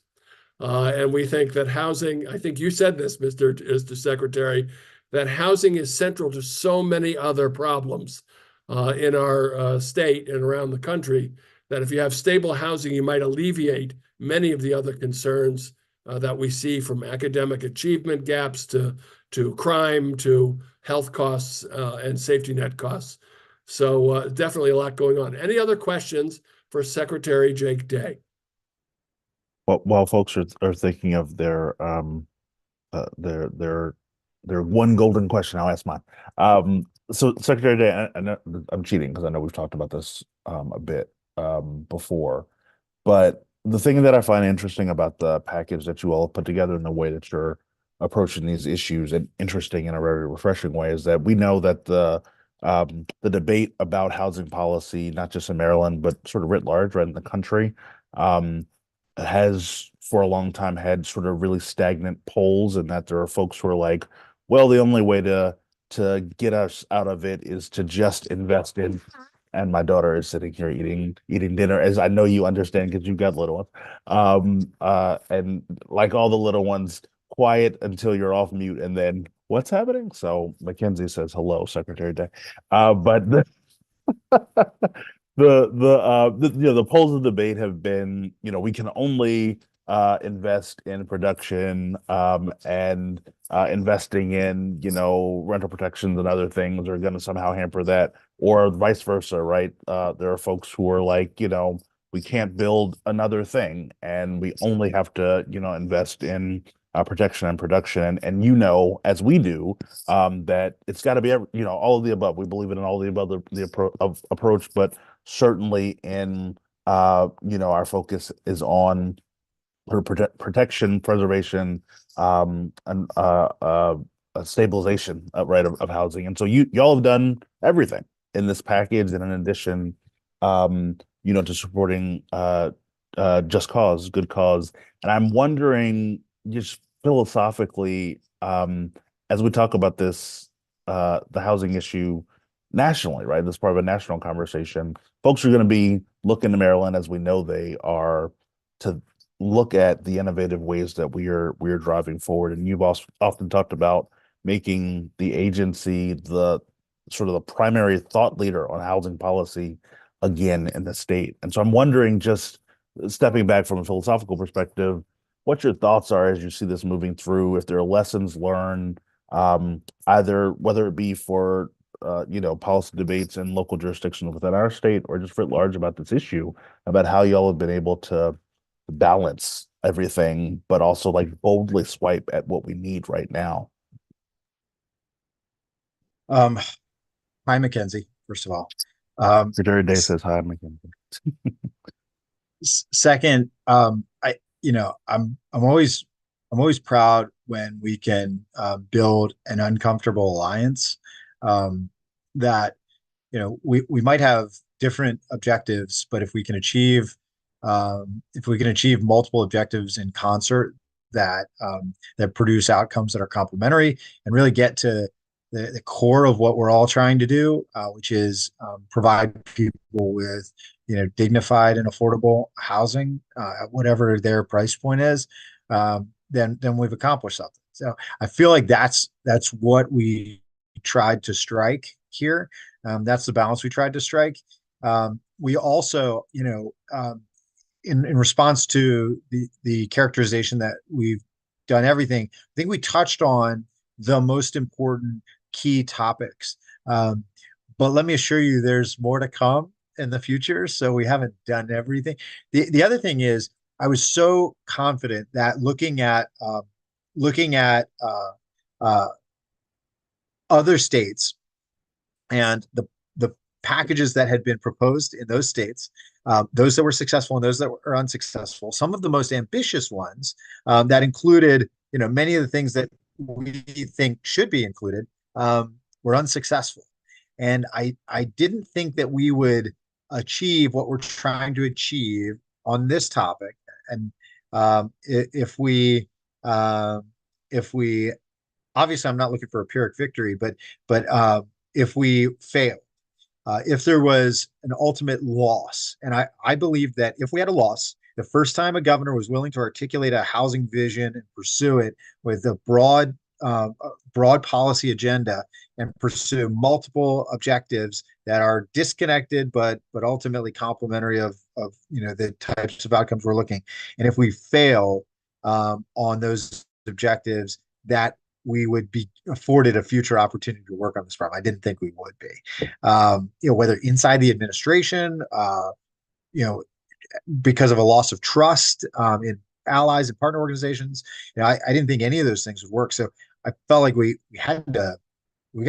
And we think that housing, I think you said this, Mr. Secretary, that housing is central to so many other problems in our state and around the country, that if you have stable housing, you might alleviate many of the other concerns that we see, from academic achievement gaps to crime to health costs and safety net costs. So definitely a lot going on. Any other questions for Secretary Jake Day? Well, while folks are thinking of their one golden question, I'll ask mine. So Secretary Day, I know I'm cheating because I know we've talked about this a bit before, but the thing that I find interesting about the package that you all put together and the way that you're approaching these issues, and interesting in a very refreshing way, is that we know that the debate about housing policy, not just in Maryland, but sort of writ large, right, in the country, has for a long time had sort of really stagnant polls, and that there are folks who are like, well, the only way to get us out of it is to just invest in. And my daughter is sitting here eating dinner, as I know you understand because you've got little ones. And like all the little ones, quiet until you're off mute, and then what's happening? So Mackenzie says hello, Secretary Day. But the polls of debate have been, we can only invest in production, and investing in, rental protections and other things are going to somehow hamper that, or vice versa, right? There are folks who are like, we can't build another thing, and we only have to, invest in protection and production. And as we do, that it's got to be, all of the above. We believe in all the above approach, but certainly in, our focus is on protection, preservation, and stabilization, right, of housing. And so y'all have done everything in this package, and in addition, to supporting just cause, good cause. And I'm wondering, just philosophically, as we talk about this, the housing issue nationally, right? This is part of a national conversation. Folks are going to be looking to Maryland, as we know they are, to look at the innovative ways that we're driving forward. And you've also often talked about making the agency the sort of the primary thought leader on housing policy again in the state. And so I'm wondering, just stepping back from a philosophical perspective, what your thoughts are as you see this moving through, if there are lessons learned, either whether it be for policy debates in local jurisdictions within our state, or just writ large about this issue, about how y'all have been able to balance everything, but also like boldly swipe at what we need right now. Hi, Mackenzie, first of all. Secretary Day says hi, Mackenzie. Second, I'm always proud when we can build an uncomfortable alliance, that we might have different objectives, but if we can achieve multiple objectives in concert that produce outcomes that are complementary and really get to the core of what we're all trying to do, which is provide people with dignified and affordable housing at whatever their price point is, then we've accomplished something. So I feel like that's what we tried to strike here. That's the balance we tried to strike. We also, in response to the characterization that we've done everything, I think we touched on the most important key topics. But let me assure you, there's more to come in the future. So we haven't done everything. The other thing is, I was so confident that looking at other states and the packages that had been proposed in those states, those that were successful and those that were unsuccessful, some of the most ambitious ones that included many of the things that we think should be included, were unsuccessful. And I didn't think that we would achieve what we're trying to achieve on this topic. And if we obviously, I'm not looking for a Pyrrhic victory, but if we fail, if there was an ultimate loss, and I believe that if we had a loss, The first time a governor was willing to articulate a housing vision and pursue it with a broad policy agenda and pursue multiple objectives that are disconnected but ultimately complementary of the types of outcomes we're looking. And if we fail on those objectives, that we would be afforded a future opportunity to work on this problem. I didn't think we would be. Whether inside the administration, because of a loss of trust in allies and partner organizations, I didn't think any of those things would work. So I felt like we got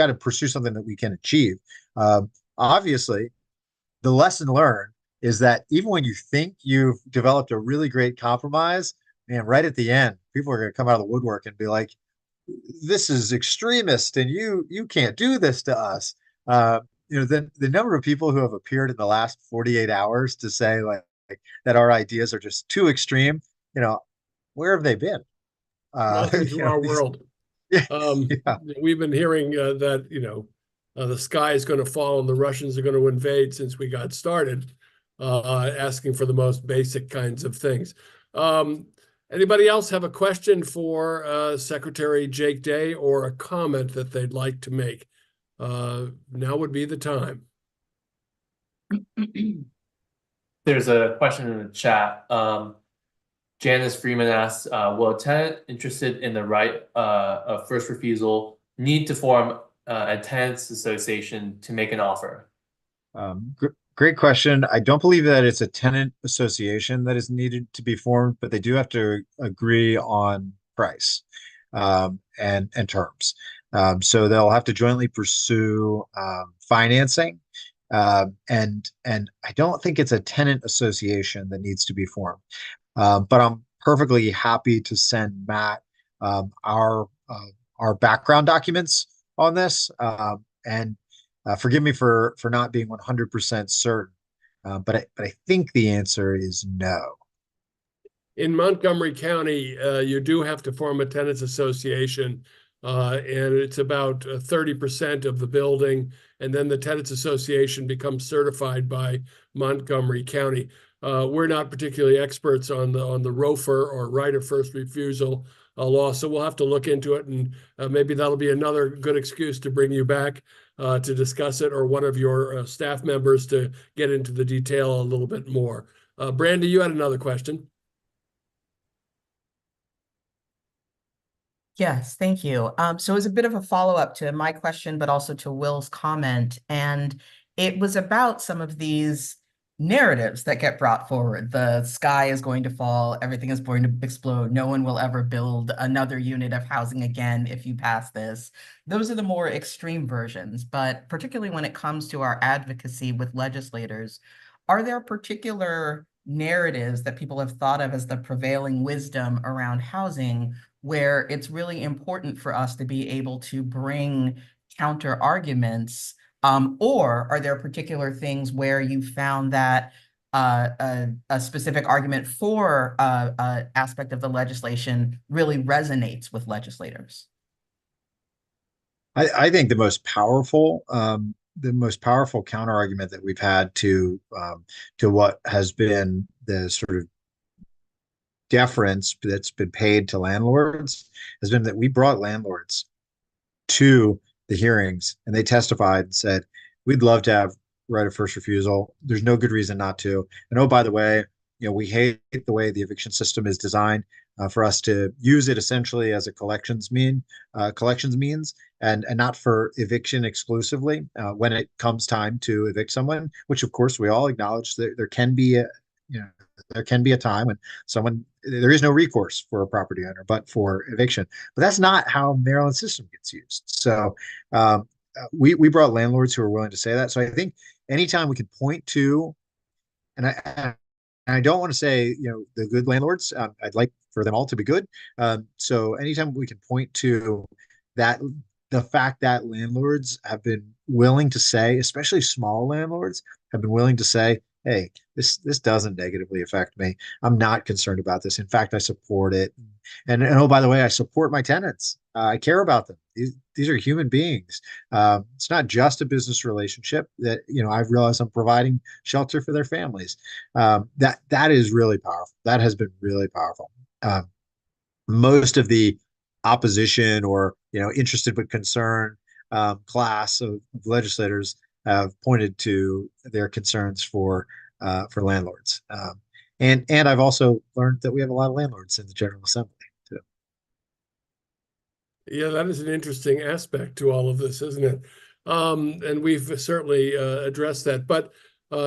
to pursue something that we can achieve. Obviously, the lesson learned is that even when you think you've developed a really great compromise, man, right at the end, people are going to come out of the woodwork and be like, this is extremist and you can't do this to us. The number of people who have appeared in the last 48 hours to say like that our ideas are just too extreme, where have they been? Welcome to our world. Yeah. We've been hearing that, the sky is going to fall and the Russians are going to invade since we got started, asking for the most basic kinds of things. Anybody else have a question for Secretary Jake Day or a comment that they'd like to make? Now would be the time. There's a question in the chat. Janice Freeman asks, will a tenant interested in the right of first refusal need to form a tenants association to make an offer? Great question. I don't believe that it's a tenant association that is needed to be formed, but they do have to agree on price and terms. So they'll have to jointly pursue financing. And I don't think it's a tenant association that needs to be formed. But I'm perfectly happy to send Matt our background documents on this. And forgive me for not being 100% certain, but I think the answer is no. In Montgomery County, you do have to form a tenants association, and it's about 30% of the building, and then the tenants association becomes certified by Montgomery County. We're not particularly experts on the ROFR or right of first refusal law, so we'll have to look into it, and maybe that'll be another good excuse to bring you back to discuss it, or one of your staff members to get into the detail a little bit more. Brandy, you had another question. Yes, thank you. So it was a bit of a follow-up to my question, but also to Will's comment. And it was about some of these narratives that get brought forward. The sky is going to fall, everything is going to explode, no one will ever build another unit of housing again if you pass this. Those are the more extreme versions, but particularly when it comes to our advocacy with legislators, are there particular narratives that people have thought of as the prevailing wisdom around housing where it's really important for us to be able to bring counter arguments? Or are there particular things where you found that a specific argument for an aspect of the legislation really resonates with legislators? I think the most powerful counter argument that we've had to what has been the sort of deference that's been paid to landlords has been that we brought landlords to the hearings and they testified and said, we'd love to have right of first refusal. There's no good reason not to. And oh, by the way, we hate the way the eviction system is designed for us to use it essentially as a collections means and not for eviction exclusively when it comes time to evict someone, which of course we all acknowledge that there can be a time when there is no recourse for a property owner, but for eviction. But that's not how Maryland's system gets used. So we brought landlords who are willing to say that. So I think anytime we can point to, and I don't want to say, the good landlords, I'd like for them all to be good. So anytime we can point to that, the fact that landlords have been willing to say, especially small landlords, have been willing to say, hey, this doesn't negatively affect me. I'm not concerned about this. In fact, I support it. And oh, by the way, I support my tenants. I care about them. These are human beings. It's not just a business relationship that, I've realized I'm providing shelter for their families. That is really powerful. That has been really powerful. Most of the opposition or, interested but concerned class of legislators have pointed to their concerns for landlords. And I've also learned that we have a lot of landlords in the General Assembly too. Yeah, that is an interesting aspect to all of this, isn't it? And we've certainly addressed that. But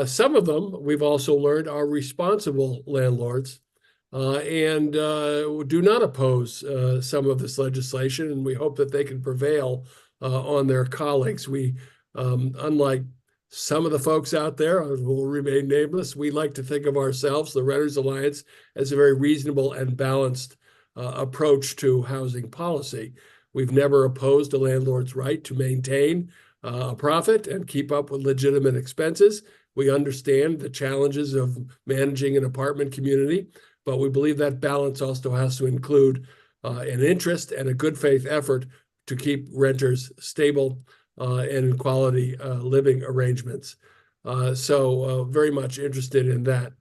some of them, we've also learned, are responsible landlords and do not oppose some of this legislation. And we hope that they can prevail on their colleagues. We, unlike some of the folks out there who will remain nameless, we like to think of ourselves, the Renters Alliance, as a very reasonable and balanced approach to housing policy. We've never opposed a landlord's right to maintain a profit and keep up with legitimate expenses. We understand the challenges of managing an apartment community, but we believe that balance also has to include an interest and a good faith effort to keep renters stable and in quality living arrangements. So very much interested in that.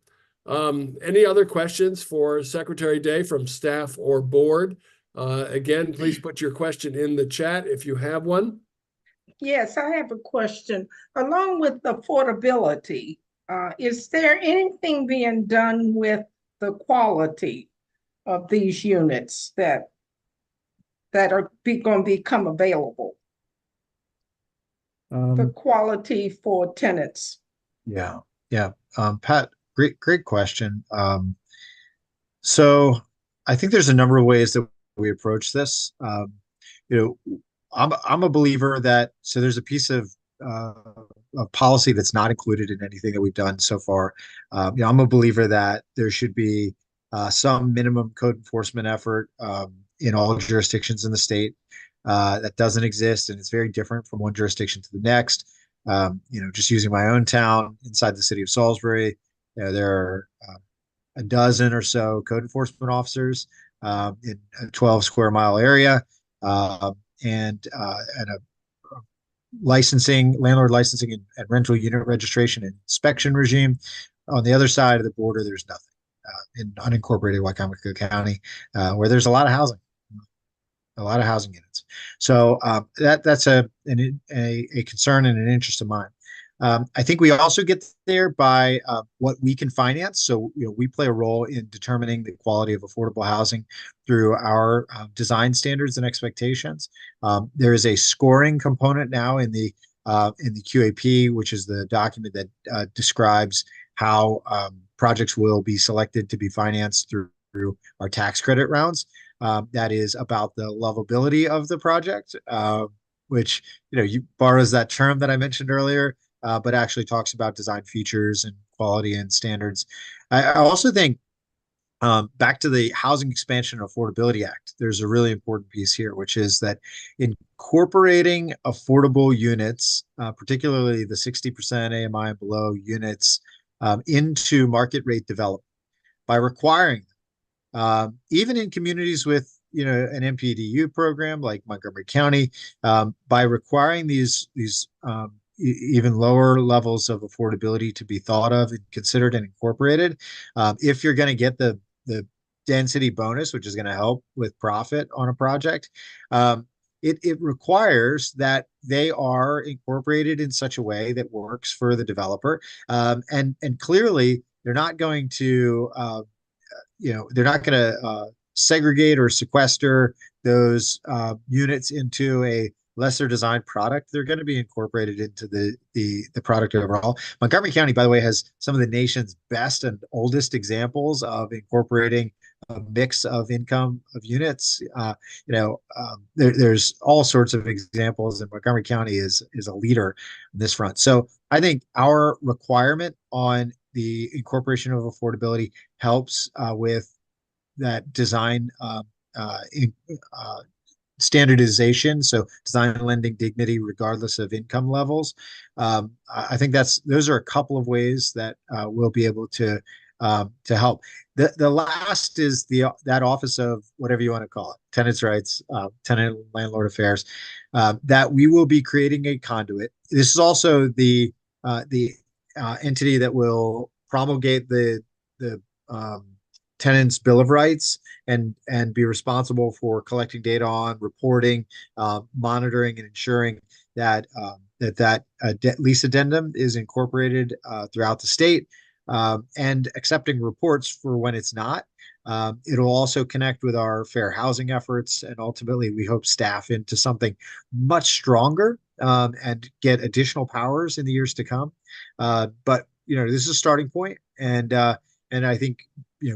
Any other questions for Secretary Day from staff or board? Again, please put your question in the chat if you have one. Yes, I have a question. Along with affordability, is there anything being done with the quality of these units that are going to become available? The quality for tenants. Yeah. Pat, great question. So I think there's a number of ways that we approach this. I'm a believer that, so there's a piece of policy that's not included in anything that we've done so far. I'm a believer that there should be some minimum code enforcement effort in all jurisdictions in the state. That doesn't exist, and it's very different from one jurisdiction to the next. Just using my own town inside the city of Salisbury, there are a dozen or so code enforcement officers in a 12 square mile area, and a landlord licensing and rental unit registration and inspection regime. On the other side of the border, there's nothing in unincorporated Wicomico County, where there's a lot of housing units. So that's a concern and an interest of mine. I think we also get there by what we can finance. So we play a role in determining the quality of affordable housing through our design standards and expectations. There is a scoring component now in the QAP, which is the document that describes how projects will be selected to be financed through our tax credit rounds. That is about the lovability of the project, which you borrows that term that I mentioned earlier, but actually talks about design features and quality and standards. I also think back to the Housing Expansion and Affordability Act, there's a really important piece here, which is that incorporating affordable units, particularly the 60% AMI and below units, into market rate development by requiring even in communities with an MPDU program like Montgomery County, by requiring these even lower levels of affordability to be thought of and considered and incorporated. If you're going to get the density bonus, which is going to help with profit on a project, it requires that they are incorporated in such a way that works for the developer, and clearly they're not going to segregate or sequester those units into a lesser designed product. They're going to be incorporated into the product overall. Montgomery County, by the way, has some of the nation's best and oldest examples of incorporating a mix of income of units. There's all sorts of examples, and Montgomery County is a leader in this front. So I think our requirement on the incorporation of affordability helps with that design standardization, so design lending dignity regardless of income levels. I think those are a couple of ways that we'll be able to help. The last is that office of whatever you want to call it, tenants' rights, tenant landlord affairs, that we will be creating a conduit. This is also the entity that will promulgate the tenants' bill of rights and be responsible for collecting data on, reporting, monitoring, and ensuring that lease addendum is incorporated throughout the state, and accepting reports for when it's not. It'll also connect with our fair housing efforts, and ultimately we hope staff into something much stronger, and get additional powers in the years to come. But this is a starting point, and I think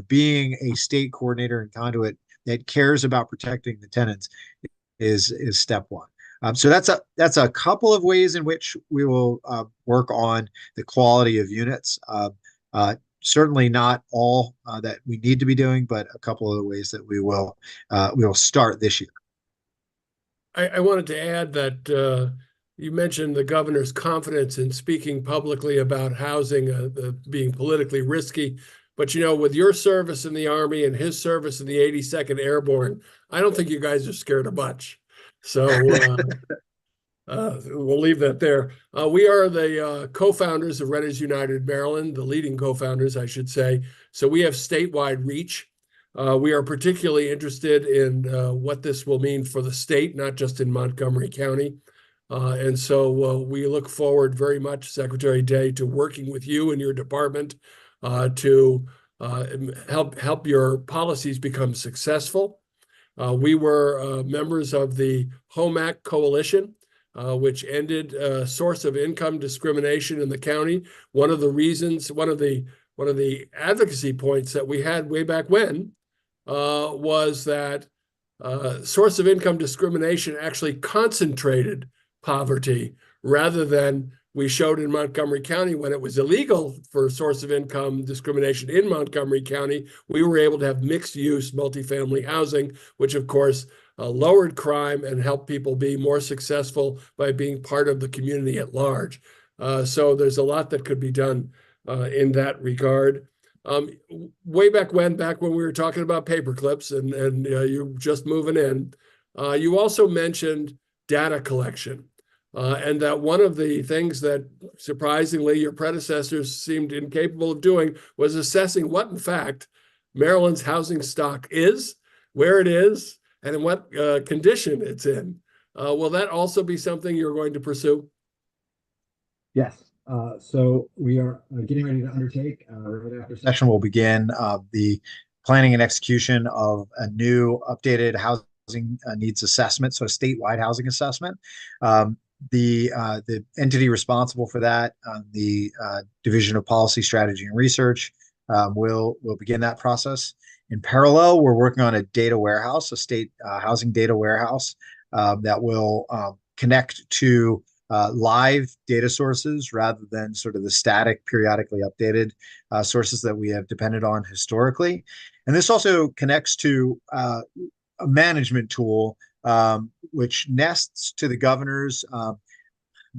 being a state coordinator and conduit that cares about protecting the tenants is step one. So that's a couple of ways in which we will work on the quality of units. Certainly not all that we need to be doing, but a couple of the ways that we will start this year. I wanted to add that you mentioned the governor's confidence in speaking publicly about housing being politically risky. But with your service in the Army and his service in the 82nd Airborne, I don't think you guys are scared of much. So we'll leave that there. We are the co-founders of Renters United Maryland, the leading co-founders, I should say. So we have statewide reach. We are particularly interested in what this will mean for the state, not just in Montgomery County. And so we look forward very much, Secretary Day, to working with you and your department to help your policies become successful. We were members of the Home Act Coalition, which ended source of income discrimination in the county. One of the advocacy points that we had way back when was that source of income discrimination actually concentrated poverty, rather than we showed in Montgomery County when it was illegal for source of income discrimination in Montgomery County, we were able to have mixed use multifamily housing, which of course lowered crime and helped people be more successful by being part of the community at large. So there's a lot that could be done in that regard. Way back when we were talking about paper clips and you're just moving in, you also mentioned data collection. And that one of the things that surprisingly your predecessors seemed incapable of doing was assessing what, in fact, Maryland's housing stock is, where it is, and in what condition it's in. Will that also be something you're going to pursue? Yes. So we are getting ready to undertake, right after session will begin, the planning and execution of a new updated housing needs assessment, so a statewide housing assessment. The entity responsible for that, the Division of Policy, Strategy, and Research, will begin that process. In parallel, we're working on a data warehouse, a state housing data warehouse, that will connect to live data sources rather than sort of the static, periodically updated sources that we have depended on historically. And this also connects to a management tool, which nests to the governor's, I'm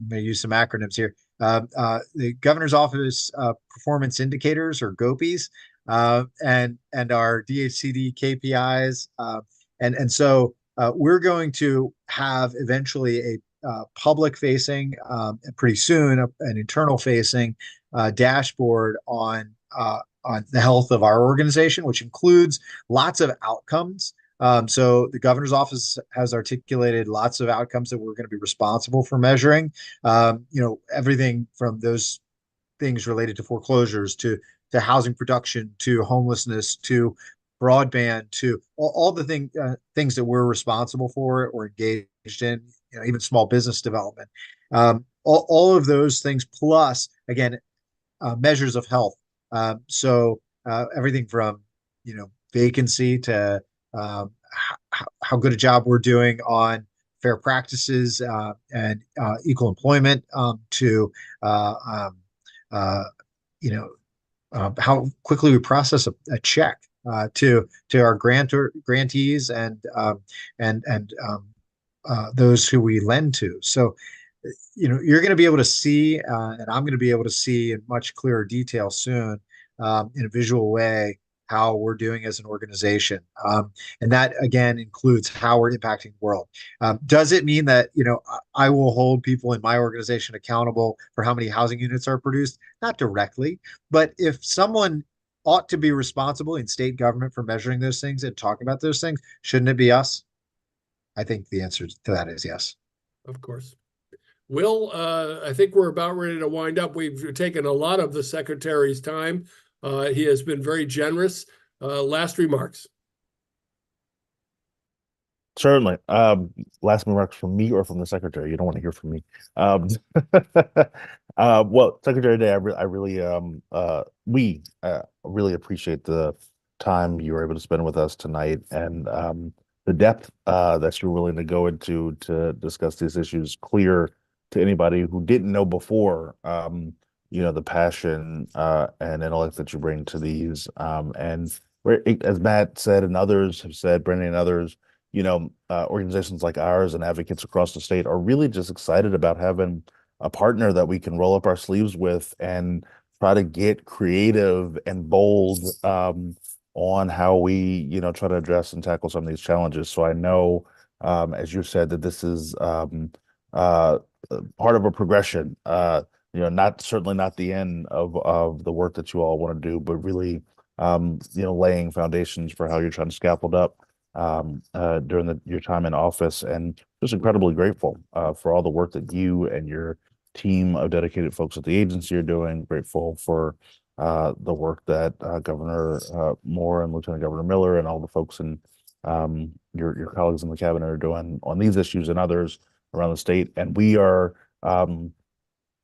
going to use some acronyms here, the governor's office performance indicators, or GOPIs, and our DHCD KPIs. And so we're going to have eventually a public facing, and pretty soon an internal facing dashboard on the health of our organization, which includes lots of outcomes. So the governor's office has articulated lots of outcomes that we're going to be responsible for measuring. Everything from those things related to foreclosures to housing production, to homelessness, to broadband, to all the things that we're responsible for or engaged in, even small business development. All of those things, plus, again, measures of health. So everything from, vacancy to how good a job we're doing on fair practices and equal employment, to how quickly we process a check, to our grantees and those who we lend to. So, you're going to be able to see, and I'm going to be able to see in much clearer detail soon, in a visual way, how we're doing as an organization. And that again includes how we're impacting the world. Does it mean that, I will hold people in my organization accountable for how many housing units are produced? Not directly, but if someone ought to be responsible in state government for measuring those things and talking about those things, shouldn't it be us? I think the answer to that is yes. Of course. Will, I think we're about ready to wind up. We've taken a lot of the secretary's time. He has been very generous. Last remarks. Certainly. Last remarks from me or from the secretary? You don't want to hear from me. Well, Secretary Day, we really appreciate the time you were able to spend with us tonight, and the depth that you're willing to go into to discuss these issues. Clear to anybody who didn't know before, the passion and intellect that you bring to these. And as Matt said, and others have said, Brendan and others, organizations like ours and advocates across the state are really just excited about having a partner that we can roll up our sleeves with and try to get creative and bold on how we, try to address and tackle some of these challenges. So I know, as you said, that this is part of a progression. Certainly not the end of the work that you all want to do, but really, laying foundations for how you're trying to scaffold up during your time in office, and just incredibly grateful for all the work that you and your team of dedicated folks at the agency are doing. Grateful for the work that Governor Moore and Lieutenant Governor Miller and all the folks and your colleagues in the cabinet are doing on these issues and others around the state. And we are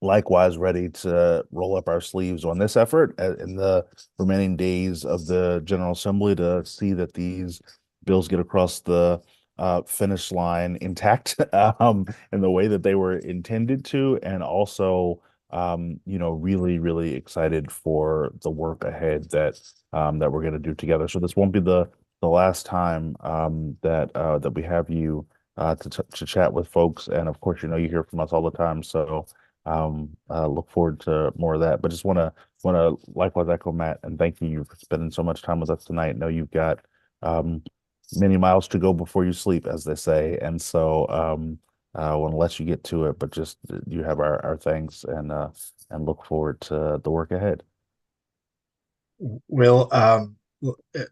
likewise ready to roll up our sleeves on this effort in the remaining days of the General Assembly to see that these bills get across the finish line intact in the way that they were intended to, and also really, really excited for the work ahead that we're going to do together. So this won't be the last time that we have you to chat with folks, and of course, you hear from us all the time. So look forward to more of that. But just want to likewise echo Matt and thank you for spending so much time with us tonight. I know you've got many miles to go before you sleep, as they say, and so I want to let you get to it. But just you have our thanks, and look forward to the work ahead. Will,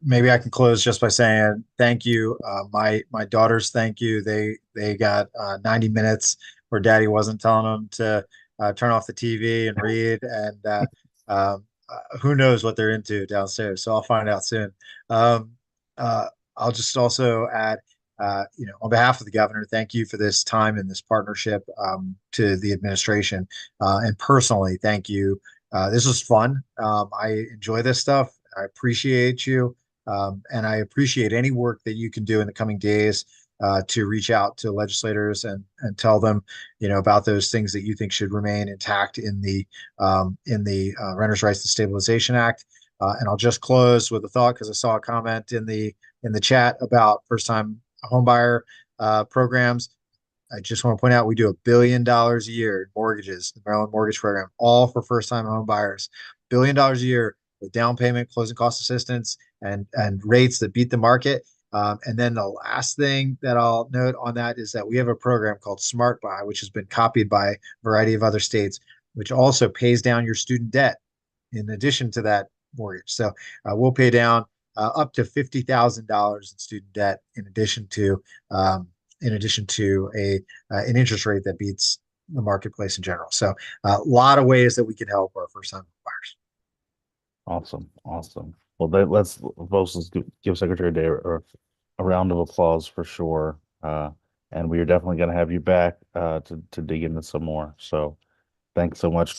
maybe I can close just by saying thank you. My daughters, thank you. They got 90 minutes where Daddy wasn't telling them to turn off the TV and read, and who knows what they're into downstairs. So I'll find out soon. I'll just also add, on behalf of the governor, thank you for this time and this partnership to the administration, and personally, thank you. This was fun. I enjoy this stuff. I appreciate you, and I appreciate any work that you can do in the coming days to reach out to legislators and tell them, about those things that you think should remain intact in the Renters' Rights and Stabilization Act. And I'll just close with a thought, because I saw a comment in the chat about first-time homebuyer programs. I just want to point out we do $1 billion a year in mortgages, the Maryland Mortgage Program, all for first-time home buyers. $1 billion a year with down payment, closing cost assistance, and rates that beat the market. And then the last thing that I'll note on that is that we have a program called Smart Buy, which has been copied by a variety of other states, which also pays down your student debt in addition to that mortgage. So we'll pay down up to $50,000 in student debt in addition to an interest rate that beats the marketplace in general. So a lot of ways that we can help our first-time buyers. Awesome. Well, let's give Secretary Day a round of applause for sure. And we are definitely going to have you back to dig into some more. So thanks so much.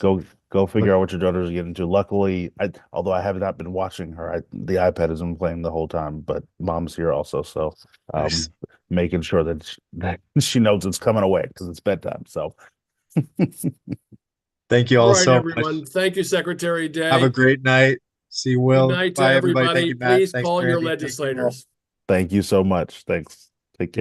Go figure out what your daughters are getting into. Luckily, although I have not been watching her, the iPad has been playing the whole time, but Mom's here also. So Nice. making sure that she knows it's coming away because it's bedtime. So thank you All all right, so everyone. much. Thank you, Secretary Day. Have a great night. See you, Will. Good night to Bye, everybody. everybody. Thank you, Matt. Please Thanks, call your Brandy. Thank you all. legislators. thank you so much. Thanks. Take care.